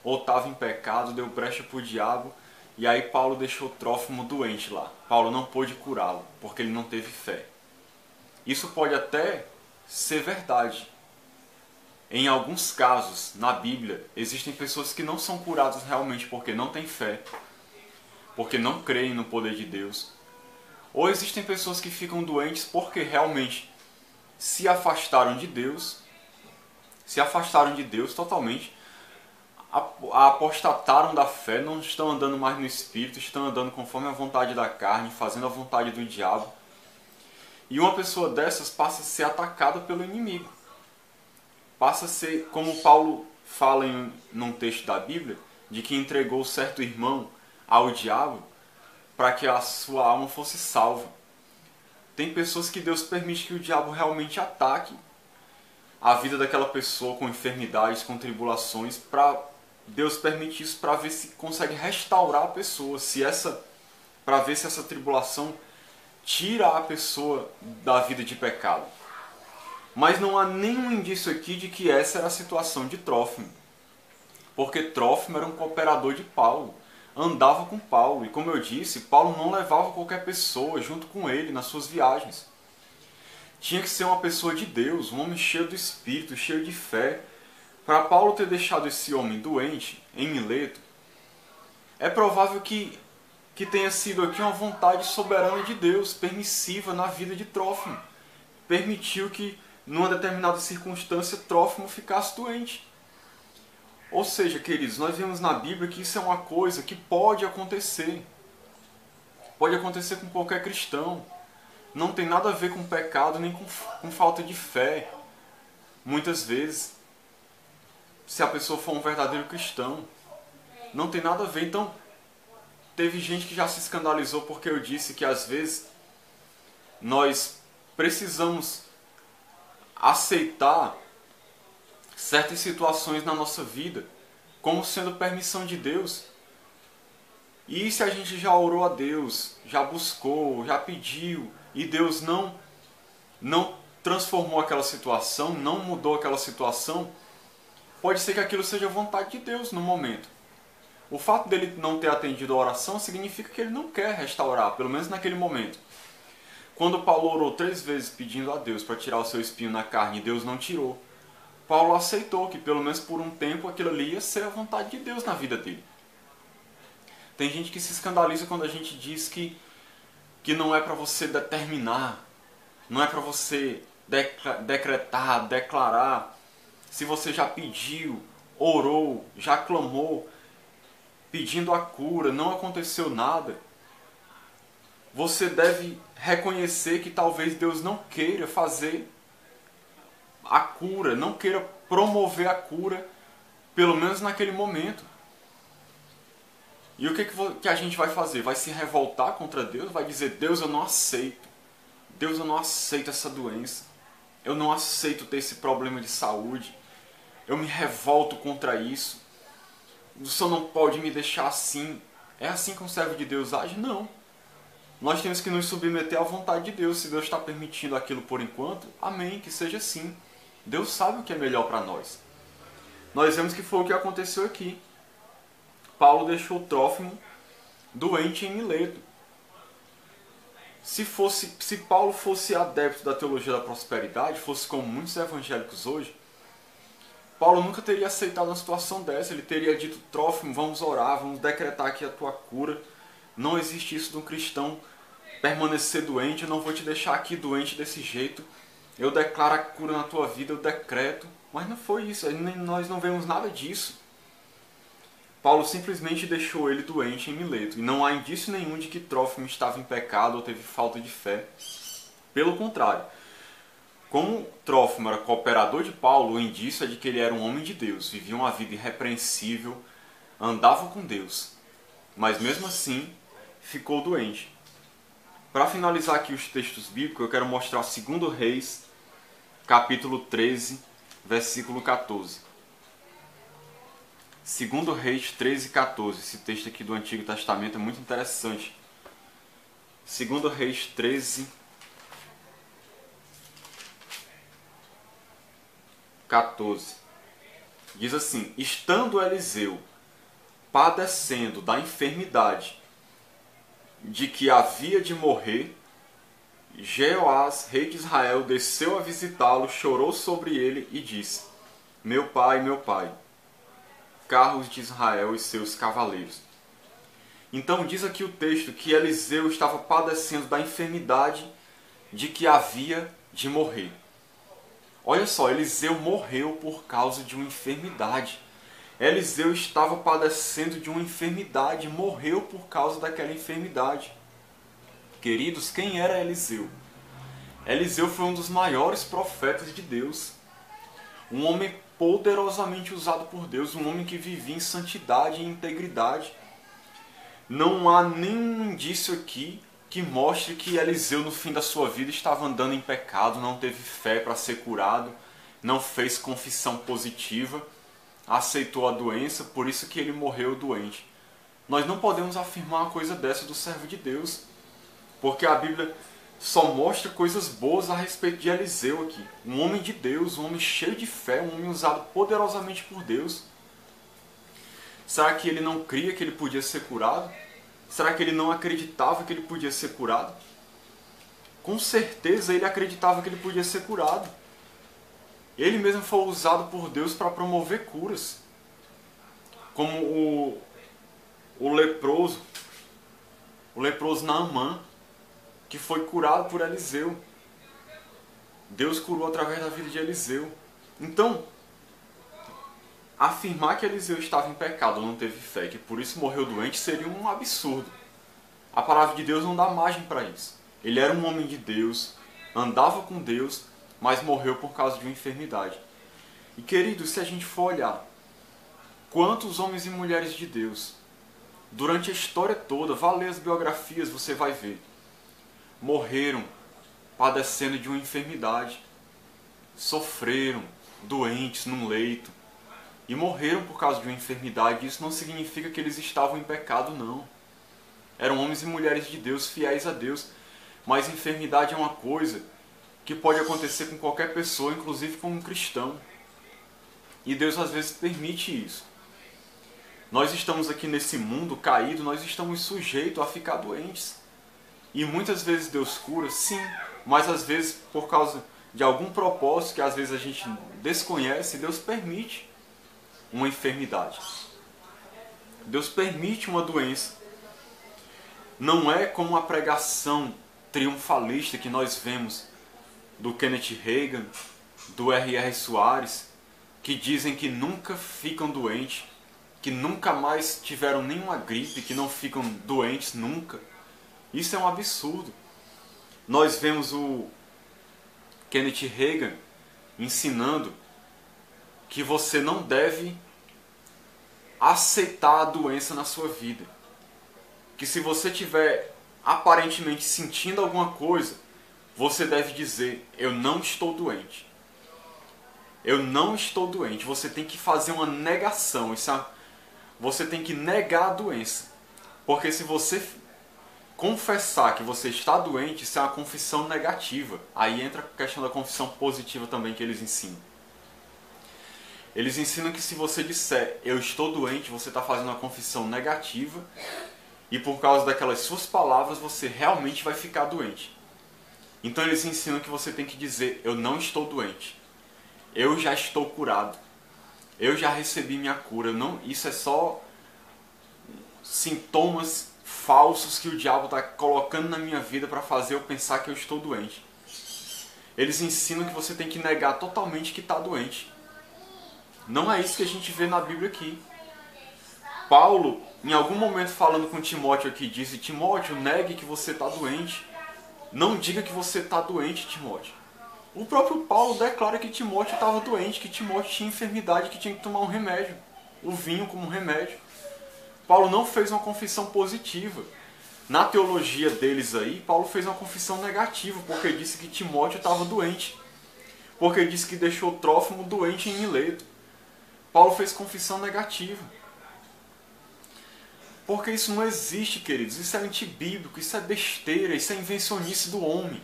Speaker 1: ou estava em pecado, deu brecha para o diabo, e aí Paulo deixou Trófimo doente lá. Paulo não pôde curá-lo porque ele não teve fé. Isso pode até ser verdade. Em alguns casos, na Bíblia, existem pessoas que não são curadas realmente porque não têm fé, porque não creem no poder de Deus. Ou existem pessoas que ficam doentes porque realmente se afastaram de Deus totalmente, apostataram da fé, não estão andando mais no Espírito, estão andando conforme a vontade da carne, fazendo a vontade do diabo. E uma pessoa dessas passa a ser atacada pelo inimigo. Passa a ser, como Paulo fala num texto da Bíblia, de que entregou certo irmão ao diabo para que a sua alma fosse salva. Tem pessoas que Deus permite que o diabo realmente ataque a vida daquela pessoa com enfermidades, com tribulações, para Deus permite isso para ver se consegue restaurar a pessoa, para ver se essa tribulação tira a pessoa da vida de pecado. Mas não há nenhum indício aqui de que essa era a situação de Trófimo. Porque Trófimo era um cooperador de Paulo, andava com Paulo. E como eu disse, Paulo não levava qualquer pessoa junto com ele nas suas viagens. Tinha que ser uma pessoa de Deus, um homem cheio do Espírito, cheio de fé. Para Paulo ter deixado esse homem doente, em Mileto, é provável que tenha sido aqui uma vontade soberana de Deus, permissiva na vida de Trófimo. Permitiu que numa determinada circunstância, Trófimo ficasse doente. Ou seja, queridos, nós vemos na Bíblia que isso é uma coisa que pode acontecer. Pode acontecer com qualquer cristão. Não tem nada a ver com pecado, nem com falta de fé. Muitas vezes, se a pessoa for um verdadeiro cristão, não tem nada a ver. Então, teve gente que já se escandalizou porque eu disse que às vezes nós precisamos aceitar certas situações na nossa vida como sendo permissão de Deus. E se a gente já orou a Deus, já buscou, já pediu, e Deus não transformou aquela situação, não mudou aquela situação, pode ser que aquilo seja vontade de Deus no momento. O fato dele não ter atendido a oração significa que ele não quer restaurar, pelo menos naquele momento. Quando Paulo orou 3 vezes pedindo a Deus para tirar o seu espinho na carne e Deus não tirou, Paulo aceitou que pelo menos por um tempo aquilo ali ia ser a vontade de Deus na vida dele. Tem gente que se escandaliza quando a gente diz que não é para você determinar, não é para você decretar, declarar, se você já pediu, orou, já clamou, pedindo a cura, não aconteceu nada, você deve reconhecer que talvez Deus não queira fazer a cura, não queira promover a cura, pelo menos naquele momento. E o que a gente vai fazer? Vai se revoltar contra Deus? Vai dizer, Deus, eu não aceito. Deus, eu não aceito essa doença. Eu não aceito ter esse problema de saúde. Eu me revolto contra isso. O Senhor não pode me deixar assim. É assim que um servo de Deus age? Não. Nós temos que nos submeter à vontade de Deus. Se Deus está permitindo aquilo por enquanto, amém, que seja assim. Deus sabe o que é melhor para nós. Nós vemos que foi o que aconteceu aqui. Paulo deixou Trófimo doente em Mileto. Se Paulo fosse adepto da teologia da prosperidade, fosse como muitos evangélicos hoje, Paulo nunca teria aceitado uma situação dessa. Ele teria dito, Trófimo, vamos orar, vamos decretar aqui a tua cura. Não existe isso de um cristão permanecer doente, eu não vou te deixar aqui doente desse jeito. Eu declaro a cura na tua vida, eu decreto. Mas não foi isso, nós não vemos nada disso. Paulo simplesmente deixou ele doente em Mileto. E não há indício nenhum de que Trófimo estava em pecado ou teve falta de fé. Pelo contrário. Como Trófimo era cooperador de Paulo, o indício é de que ele era um homem de Deus. Vivia uma vida irrepreensível, andava com Deus. Mas mesmo assim, ficou doente. Para finalizar aqui os textos bíblicos, eu quero mostrar 2 Reis, capítulo 13, versículo 14. 2 Reis 13, 14. Esse texto aqui do Antigo Testamento é muito interessante. 2 Reis 13, 14. Diz assim, estando Eliseu padecendo da enfermidade de que havia de morrer, Jeoás, rei de Israel, desceu a visitá-lo, chorou sobre ele e disse, meu pai, carros de Israel e seus cavaleiros. Então diz aqui o texto que Eliseu estava padecendo da enfermidade de que havia de morrer. Olha só, Eliseu morreu por causa de uma enfermidade. Eliseu estava padecendo de uma enfermidade, morreu por causa daquela enfermidade. Queridos, quem era Eliseu? Eliseu foi um dos maiores profetas de Deus. Um homem poderosamente usado por Deus, um homem que vivia em santidade e integridade. Não há nenhum indício aqui que mostre que Eliseu no fim da sua vida estava andando em pecado, não teve fé para ser curado, não fez confissão positiva, aceitou a doença, por isso que ele morreu doente. Nós não podemos afirmar uma coisa dessa do servo de Deus, porque a Bíblia só mostra coisas boas a respeito de Eliseu aqui. Um homem de Deus, um homem cheio de fé, um homem usado poderosamente por Deus. Será que ele não cria que ele podia ser curado? Será que ele não acreditava que ele podia ser curado? Com certeza ele acreditava que ele podia ser curado. Ele mesmo foi usado por Deus para promover curas. Como o leproso Naamã, que foi curado por Eliseu. Deus curou através da vida de Eliseu. Então, afirmar que Eliseu estava em pecado ou não teve fé, que por isso morreu doente, seria um absurdo. A palavra de Deus não dá margem para isso. Ele era um homem de Deus, andava com Deus, mas morreu por causa de uma enfermidade. E queridos, se a gente for olhar, quantos homens e mulheres de Deus, durante a história toda, vá ler as biografias, você vai ver, morreram padecendo de uma enfermidade, sofreram, doentes num leito, e morreram por causa de uma enfermidade. Isso não significa que eles estavam em pecado, não. Eram homens e mulheres de Deus, fiéis a Deus. Mas enfermidade é uma coisa que pode acontecer com qualquer pessoa, inclusive com um cristão. E Deus às vezes permite isso. Nós estamos aqui nesse mundo caído, nós estamos sujeitos a ficar doentes. E muitas vezes Deus cura, sim, mas às vezes por causa de algum propósito que às vezes a gente desconhece, Deus permite uma enfermidade. Deus permite uma doença. Não é como a pregação triunfalista que nós vemos do Kenneth Hagin, do R.R. Soares, que dizem que nunca ficam doentes, que nunca mais tiveram nenhuma gripe, que não ficam doentes nunca. Isso é um absurdo. Nós vemos o Kenneth Hagin ensinando que você não deve aceitar a doença na sua vida. Que se você estiver aparentemente sentindo alguma coisa, você deve dizer: eu não estou doente. Eu não estou doente. Você tem que fazer uma negação. Você tem que negar a doença. Porque se você confessar que você está doente, isso é uma confissão negativa. Aí entra a questão da confissão positiva também que eles ensinam. Eles ensinam que se você disser eu estou doente, você está fazendo uma confissão negativa. E por causa daquelas suas palavras, você realmente vai ficar doente. Então eles ensinam que você tem que dizer eu não estou doente. Eu já estou curado. Eu já recebi minha cura. Isso é só sintomas falsos que o diabo está colocando na minha vida para fazer eu pensar que eu estou doente. Eles ensinam que você tem que negar totalmente que está doente. Não é isso que a gente vê na Bíblia aqui. Paulo, em algum momento falando com Timóteo aqui, disse: Timóteo, negue que você está doente. Não diga que você está doente, Timóteo. O próprio Paulo declara que Timóteo estava doente, que Timóteo tinha enfermidade, que tinha que tomar um remédio. O vinho como um remédio. Paulo não fez uma confissão positiva. Na teologia deles aí, Paulo fez uma confissão negativa, porque disse que Timóteo estava doente. Porque disse que deixou Trófimo doente em Mileto. Paulo fez confissão negativa. Porque isso não existe, queridos. Isso é antibíblico, isso é besteira, isso é invencionice do homem.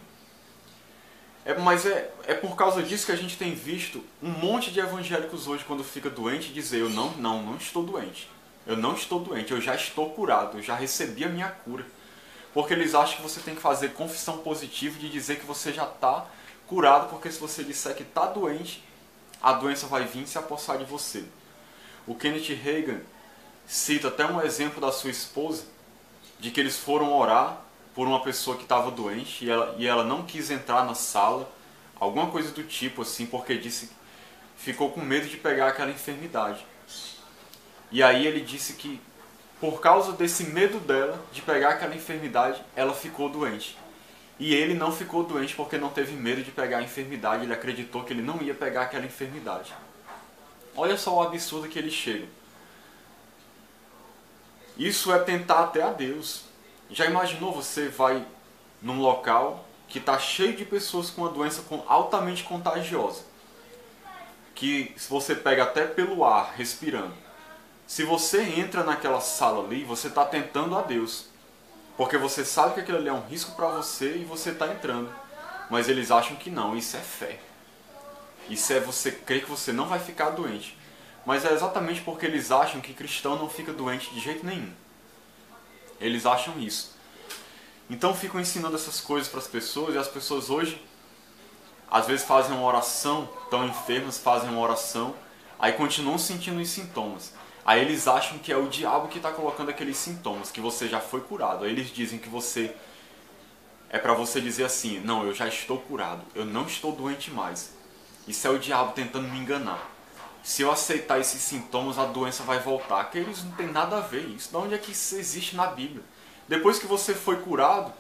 Speaker 1: Mas é por causa disso que a gente tem visto um monte de evangélicos hoje, quando fica doente, dizer: eu não estou doente. Eu não estou doente, eu já estou curado, eu já recebi a minha cura. Porque eles acham que você tem que fazer confissão positiva de dizer que você já está curado, porque se você disser que está doente, a doença vai vir se apossar de você. O Kenneth Hagin cita até um exemplo da sua esposa, de que eles foram orar por uma pessoa que estava doente e ela não quis entrar na sala, alguma coisa do tipo assim, porque disse ficou com medo de pegar aquela enfermidade. E aí ele disse que por causa desse medo dela de pegar aquela enfermidade, ela ficou doente. E ele não ficou doente porque não teve medo de pegar a enfermidade, ele acreditou que ele não ia pegar aquela enfermidade. Olha só o absurdo que ele chega. Isso é tentar até a Deus. Já imaginou, você vai num local que está cheio de pessoas com uma doença altamente contagiosa, que você pega até pelo ar, respirando. Se você entra naquela sala ali, você está tentando a Deus, porque você sabe que aquilo ali é um risco para você e você está entrando. Mas eles acham que não, isso é fé. Isso é você crer que você não vai ficar doente. Mas é exatamente porque eles acham que cristão não fica doente de jeito nenhum. Eles acham isso. Então ficam ensinando essas coisas para as pessoas, e as pessoas hoje, às vezes fazem uma oração, estão enfermas, fazem uma oração, aí continuam sentindo os sintomas. Aí eles acham que é o diabo que está colocando aqueles sintomas, que você já foi curado. Aí eles dizem que você... é para você dizer assim: não, eu já estou curado, eu não estou doente mais. Isso é o diabo tentando me enganar. Se eu aceitar esses sintomas, a doença vai voltar. Que eles não tem nada a ver isso. De onde é que isso existe na Bíblia? Depois que você foi curado,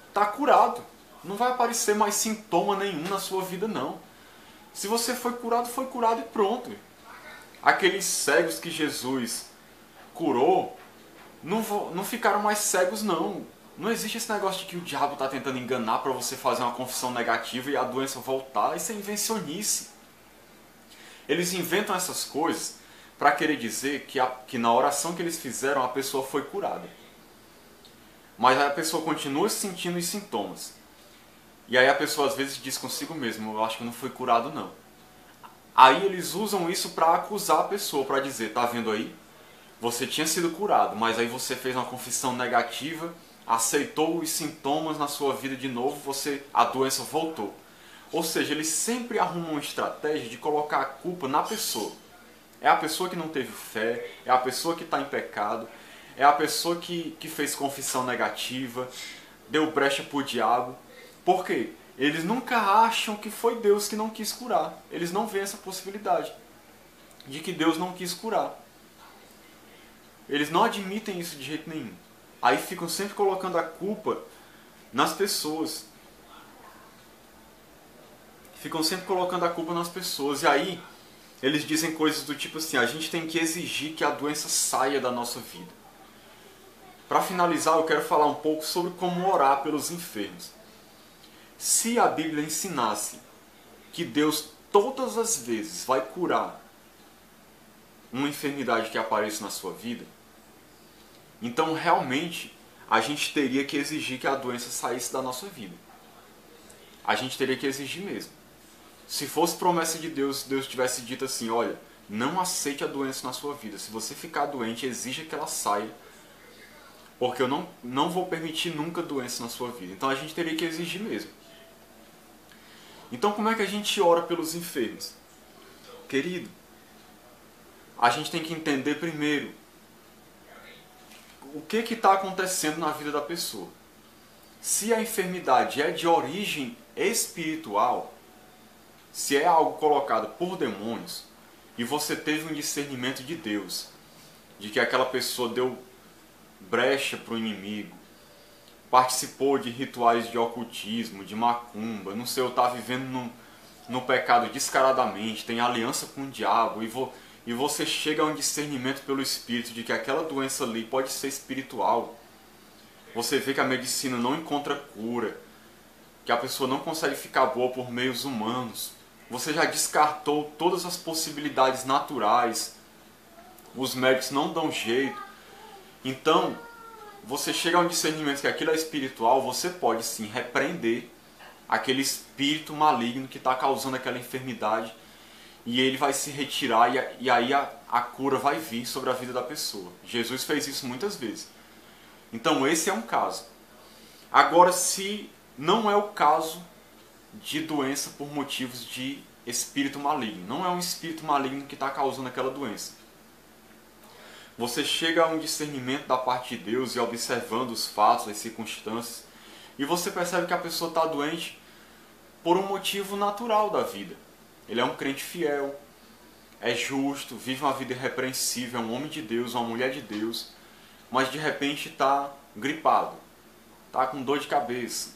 Speaker 1: está curado. Não vai aparecer mais sintoma nenhum na sua vida, não. Se você foi curado e pronto. Aqueles cegos que Jesus curou, não ficaram mais cegos, não. Não existe esse negócio de que o diabo está tentando enganar para você fazer uma confissão negativa e a doença voltar. Isso é invencionice. Eles inventam essas coisas para querer dizer que na oração que eles fizeram a pessoa foi curada. Mas a pessoa continua sentindo os sintomas. E aí a pessoa às vezes diz consigo mesmo: eu acho que não fui curado não. Aí eles usam isso para acusar a pessoa, para dizer: tá vendo aí? Você tinha sido curado, mas aí você fez uma confissão negativa, aceitou os sintomas na sua vida de novo, a doença voltou. Ou seja, eles sempre arrumam uma estratégia de colocar a culpa na pessoa. É a pessoa que não teve fé, é a pessoa que está em pecado, é a pessoa que fez confissão negativa, deu brecha para o diabo. Por quê? Eles nunca acham que foi Deus que não quis curar. Eles não veem essa possibilidade. de que Deus não quis curar. Eles não admitem isso de jeito nenhum. Aí ficam sempre colocando a culpa nas pessoas. Ficam sempre colocando a culpa nas pessoas. E aí eles dizem coisas do tipo assim: a gente tem que exigir que a doença saia da nossa vida. Para finalizar, eu quero falar um pouco sobre como orar pelos enfermos. Se a Bíblia ensinasse que Deus todas as vezes vai curar uma enfermidade que apareça na sua vida, então realmente a gente teria que exigir que a doença saísse da nossa vida. A gente teria que exigir mesmo. Se fosse promessa de Deus, Deus tivesse dito assim: olha, não aceite a doença na sua vida. Se você ficar doente, exija que ela saia, porque eu não vou permitir nunca doença na sua vida. Então a gente teria que exigir mesmo. Então como é que a gente ora pelos enfermos? Querido, a gente tem que entender primeiro o que está acontecendo na vida da pessoa. Se a enfermidade é de origem espiritual, se é algo colocado por demônios, e você teve um discernimento de Deus, de que aquela pessoa deu brecha para o inimigo, participou de rituais de ocultismo, de macumba, não sei, eu está vivendo no pecado descaradamente, tem aliança com o diabo, e você chega a um discernimento pelo Espírito de que aquela doença ali pode ser espiritual. Você vê que a medicina não encontra cura, que a pessoa não consegue ficar boa por meios humanos. Você já descartou todas as possibilidades naturais. Os médicos não dão jeito. Então, você chega a um discernimento que aquilo é espiritual, você pode sim repreender aquele espírito maligno que está causando aquela enfermidade, e ele vai se retirar, e aí a cura vai vir sobre a vida da pessoa. Jesus fez isso muitas vezes. Então esse é um caso. Agora, se não é o caso de doença por motivos de espírito maligno, não é um espírito maligno que está causando aquela doença, você chega a um discernimento da parte de Deus e observando os fatos, as circunstâncias, e você percebe que a pessoa está doente por um motivo natural da vida. Ele é um crente fiel, é justo, vive uma vida irrepreensível, é um homem de Deus, uma mulher de Deus, mas de repente está gripado, está com dor de cabeça,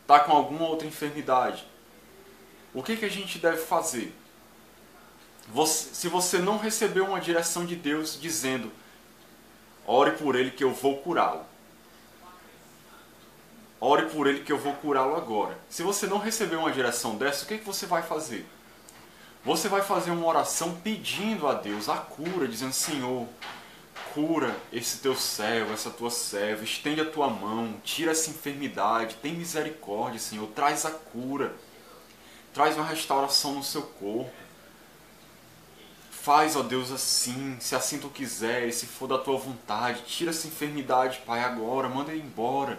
Speaker 1: está com alguma outra enfermidade. O que a gente deve fazer? Se você não recebeu uma direção de Deus dizendo: ore por ele que eu vou curá-lo. Ore por ele que eu vou curá-lo agora. Se você não recebeu uma direção dessa, o que você vai fazer? Você vai fazer uma oração pedindo a Deus a cura, dizendo: Senhor, cura esse teu servo, essa tua serva, estende a tua mão, tira essa enfermidade, tem misericórdia, Senhor, traz a cura, traz uma restauração no seu corpo. Faz, ó Deus, assim, se assim tu quiseres, se for da tua vontade, tira essa enfermidade, Pai, agora, manda ele embora.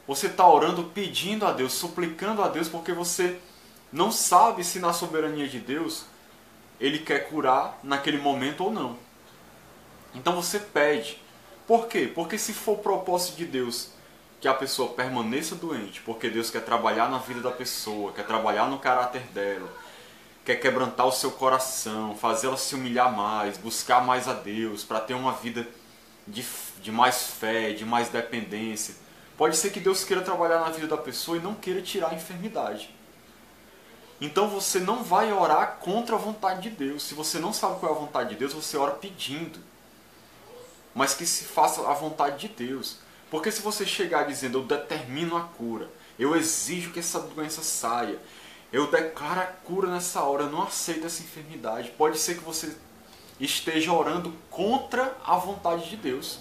Speaker 1: Você está orando, pedindo a Deus, suplicando a Deus, porque você não sabe se na soberania de Deus Ele quer curar naquele momento ou não. Então você pede. Por quê? Porque se for o propósito de Deus que a pessoa permaneça doente, porque Deus quer trabalhar na vida da pessoa, quer trabalhar no caráter dela, quer quebrantar o seu coração, fazê-la se humilhar mais, buscar mais a Deus, para ter uma vida de mais fé, de mais dependência. Pode ser que Deus queira trabalhar na vida da pessoa e não queira tirar a enfermidade. Então você não vai orar contra a vontade de Deus. Se você não sabe qual é a vontade de Deus, você ora pedindo. Mas que se faça a vontade de Deus. Porque se você chegar dizendo: eu determino a cura, eu exijo que essa doença saia, eu declaro a cura nessa hora, eu não aceito essa enfermidade, pode ser que você esteja orando contra a vontade de Deus.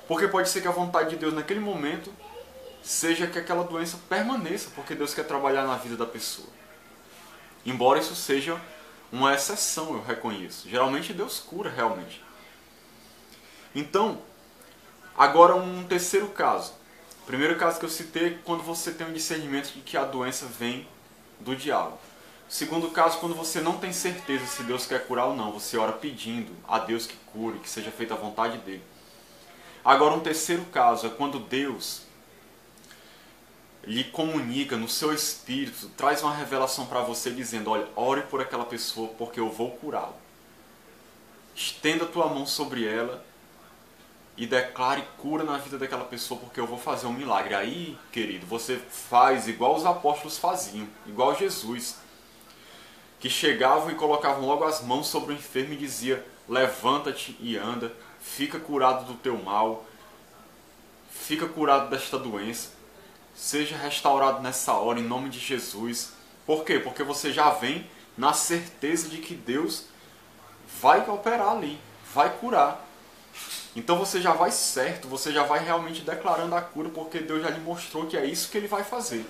Speaker 1: Porque pode ser que a vontade de Deus naquele momento seja que aquela doença permaneça, porque Deus quer trabalhar na vida da pessoa. Embora isso seja uma exceção, eu reconheço. Geralmente Deus cura realmente. Então, agora um terceiro caso. O primeiro caso que eu citei é quando você tem um discernimento de que a doença vem do diabo. O segundo caso, quando você não tem certeza se Deus quer curar ou não, você ora pedindo a Deus que cure, que seja feita a vontade dele. Agora um terceiro caso é quando Deus lhe comunica no seu espírito, traz uma revelação para você dizendo, olha, ore por aquela pessoa porque eu vou curá-la. Estenda a tua mão sobre ela e declare cura na vida daquela pessoa porque eu vou fazer um milagre. Aí, querido, você faz igual os apóstolos faziam, igual Jesus, que chegavam e colocavam logo as mãos sobre o enfermo e dizia, levanta-te e anda, fica curado do teu mal, fica curado desta doença, seja restaurado nessa hora em nome de Jesus. Por quê? Porque você já vem na certeza de que Deus vai operar ali, vai curar. Então você já vai certo, você já vai realmente declarando a cura, porque Deus já lhe mostrou que é isso que Ele vai fazer.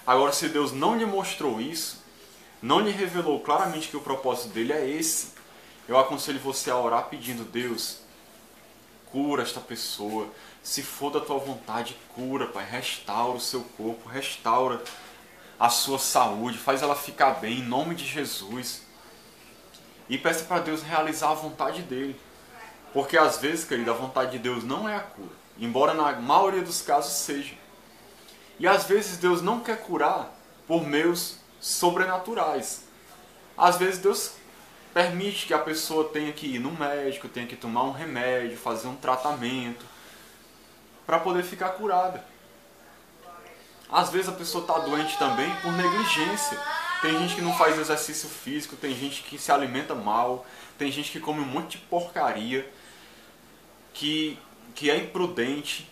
Speaker 1: Agora, se Deus não lhe mostrou isso, não lhe revelou claramente que o propósito dele é esse, eu aconselho você a orar pedindo, Deus, cura esta pessoa, se for da tua vontade, cura, Pai, restaura o seu corpo, restaura a sua saúde, faz ela ficar bem, em nome de Jesus. E peça para Deus realizar a vontade dele. Porque às vezes, querido, a vontade de Deus não é a cura, embora na maioria dos casos seja. E às vezes Deus não quer curar por meios sobrenaturais. Às vezes Deus permite que a pessoa tenha que ir no médico, tenha que tomar um remédio, fazer um tratamento, para poder ficar curada. Às vezes a pessoa está doente também por negligência. Tem gente que não faz exercício físico, tem gente que se alimenta mal, tem gente que come um monte de porcaria, que é imprudente,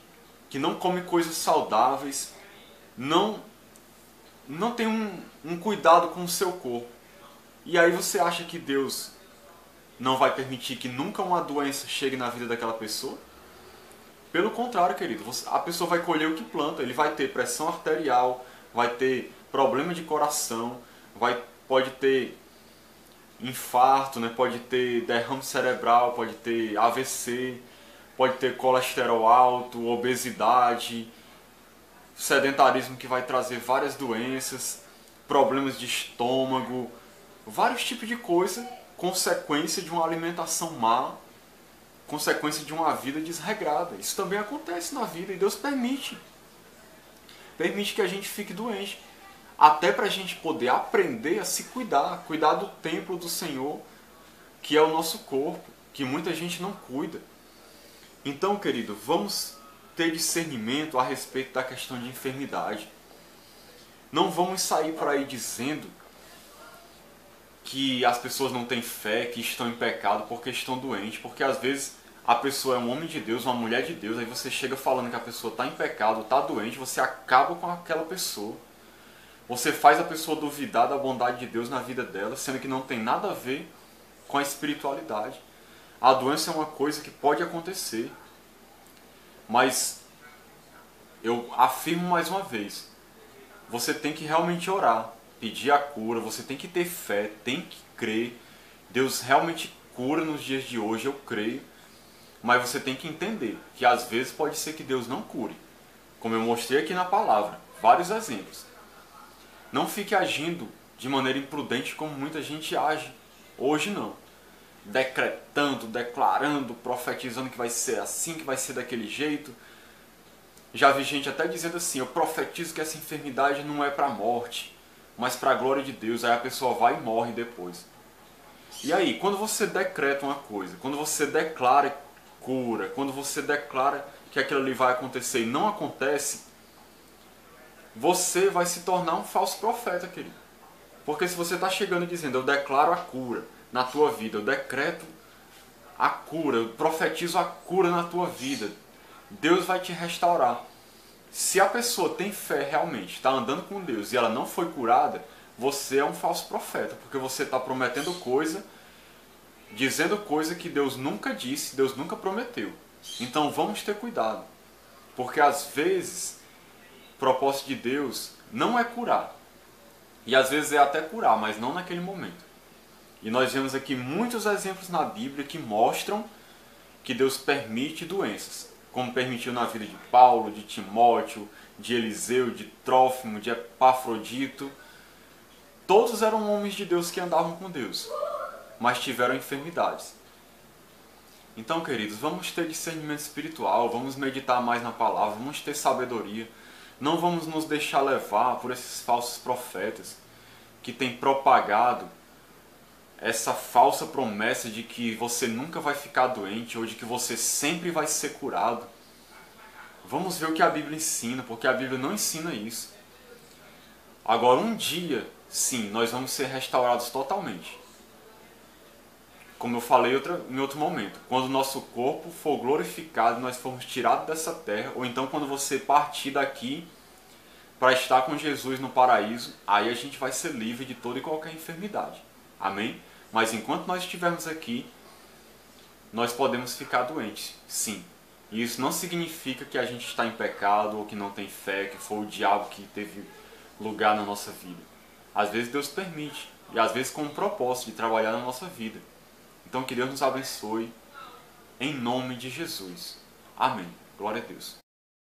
Speaker 1: que não come coisas saudáveis, não tem um cuidado com o seu corpo. E aí você acha que Deus não vai permitir que nunca uma doença chegue na vida daquela pessoa? Pelo contrário, querido, a pessoa vai colher o que planta. Ele vai ter pressão arterial, vai ter problema de coração, pode ter infarto, né? Pode ter derrame cerebral, pode ter AVC, pode ter colesterol alto, obesidade, sedentarismo que vai trazer várias doenças, problemas de estômago, vários tipos de coisa, consequência de uma alimentação má, consequência de uma vida desregrada. Isso também acontece na vida e Deus permite que a gente fique doente, até para a gente poder aprender a se cuidar do templo do Senhor, que é o nosso corpo, que muita gente não cuida. Então, querido, vamos ter discernimento a respeito da questão de enfermidade. Não vamos sair por aí dizendo que as pessoas não têm fé, que estão em pecado porque estão doentes, porque às vezes a pessoa é um homem de Deus, uma mulher de Deus, aí você chega falando que a pessoa está em pecado, está doente, você acaba com aquela pessoa. Você faz a pessoa duvidar da bondade de Deus na vida dela, sendo que não tem nada a ver com a espiritualidade. A doença é uma coisa que pode acontecer, mas eu afirmo mais uma vez, você tem que realmente orar, pedir a cura, você tem que ter fé, tem que crer. Deus realmente cura nos dias de hoje, eu creio, mas você tem que entender que às vezes pode ser que Deus não cure, como eu mostrei aqui na palavra, vários exemplos. Não fique agindo de maneira imprudente como muita gente age hoje, não. Decretando, declarando, profetizando que vai ser assim, que vai ser daquele jeito. Já vi gente até dizendo assim, eu profetizo que essa enfermidade não é para a morte, mas para a glória de Deus. Aí a pessoa vai e morre depois. E aí, quando você decreta uma coisa, quando você declara cura, quando você declara que aquilo ali vai acontecer e não acontece, você vai se tornar um falso profeta, querido. Porque se você está chegando e dizendo, eu declaro a cura na tua vida, eu decreto a cura, eu profetizo a cura na tua vida, Deus vai te restaurar. Se a pessoa tem fé realmente, está andando com Deus e ela não foi curada, você é um falso profeta, porque você está prometendo coisa, dizendo coisa que Deus nunca disse, Deus nunca prometeu. Então vamos ter cuidado, porque às vezes o propósito de Deus não é curar, e às vezes é até curar, mas não naquele momento. E nós vemos aqui muitos exemplos na Bíblia que mostram que Deus permite doenças, como permitiu na vida de Paulo, de Timóteo, de Eliseu, de Trófimo, de Epafrodito. Todos eram homens de Deus que andavam com Deus, mas tiveram enfermidades. Então, queridos, vamos ter discernimento espiritual, vamos meditar mais na palavra, vamos ter sabedoria, Não vamos nos deixar levar por esses falsos profetas que têm propagado essa falsa promessa de que você nunca vai ficar doente ou de que você sempre vai ser curado. Vamos ver o que a Bíblia ensina, porque a Bíblia não ensina isso. Agora, um dia, sim, nós vamos ser restaurados totalmente. Como eu falei em outro momento, quando o nosso corpo for glorificado, nós formos tirados dessa terra, ou então quando você partir daqui para estar com Jesus no paraíso, aí a gente vai ser livre de toda e qualquer enfermidade. Amém? Mas enquanto nós estivermos aqui, nós podemos ficar doentes, sim. E isso não significa que a gente está em pecado ou que não tem fé, que foi o diabo que teve lugar na nossa vida. Às vezes Deus permite, e às vezes com um propósito de trabalhar na nossa vida. Então que Deus nos abençoe, em nome de Jesus. Amém. Glória a Deus.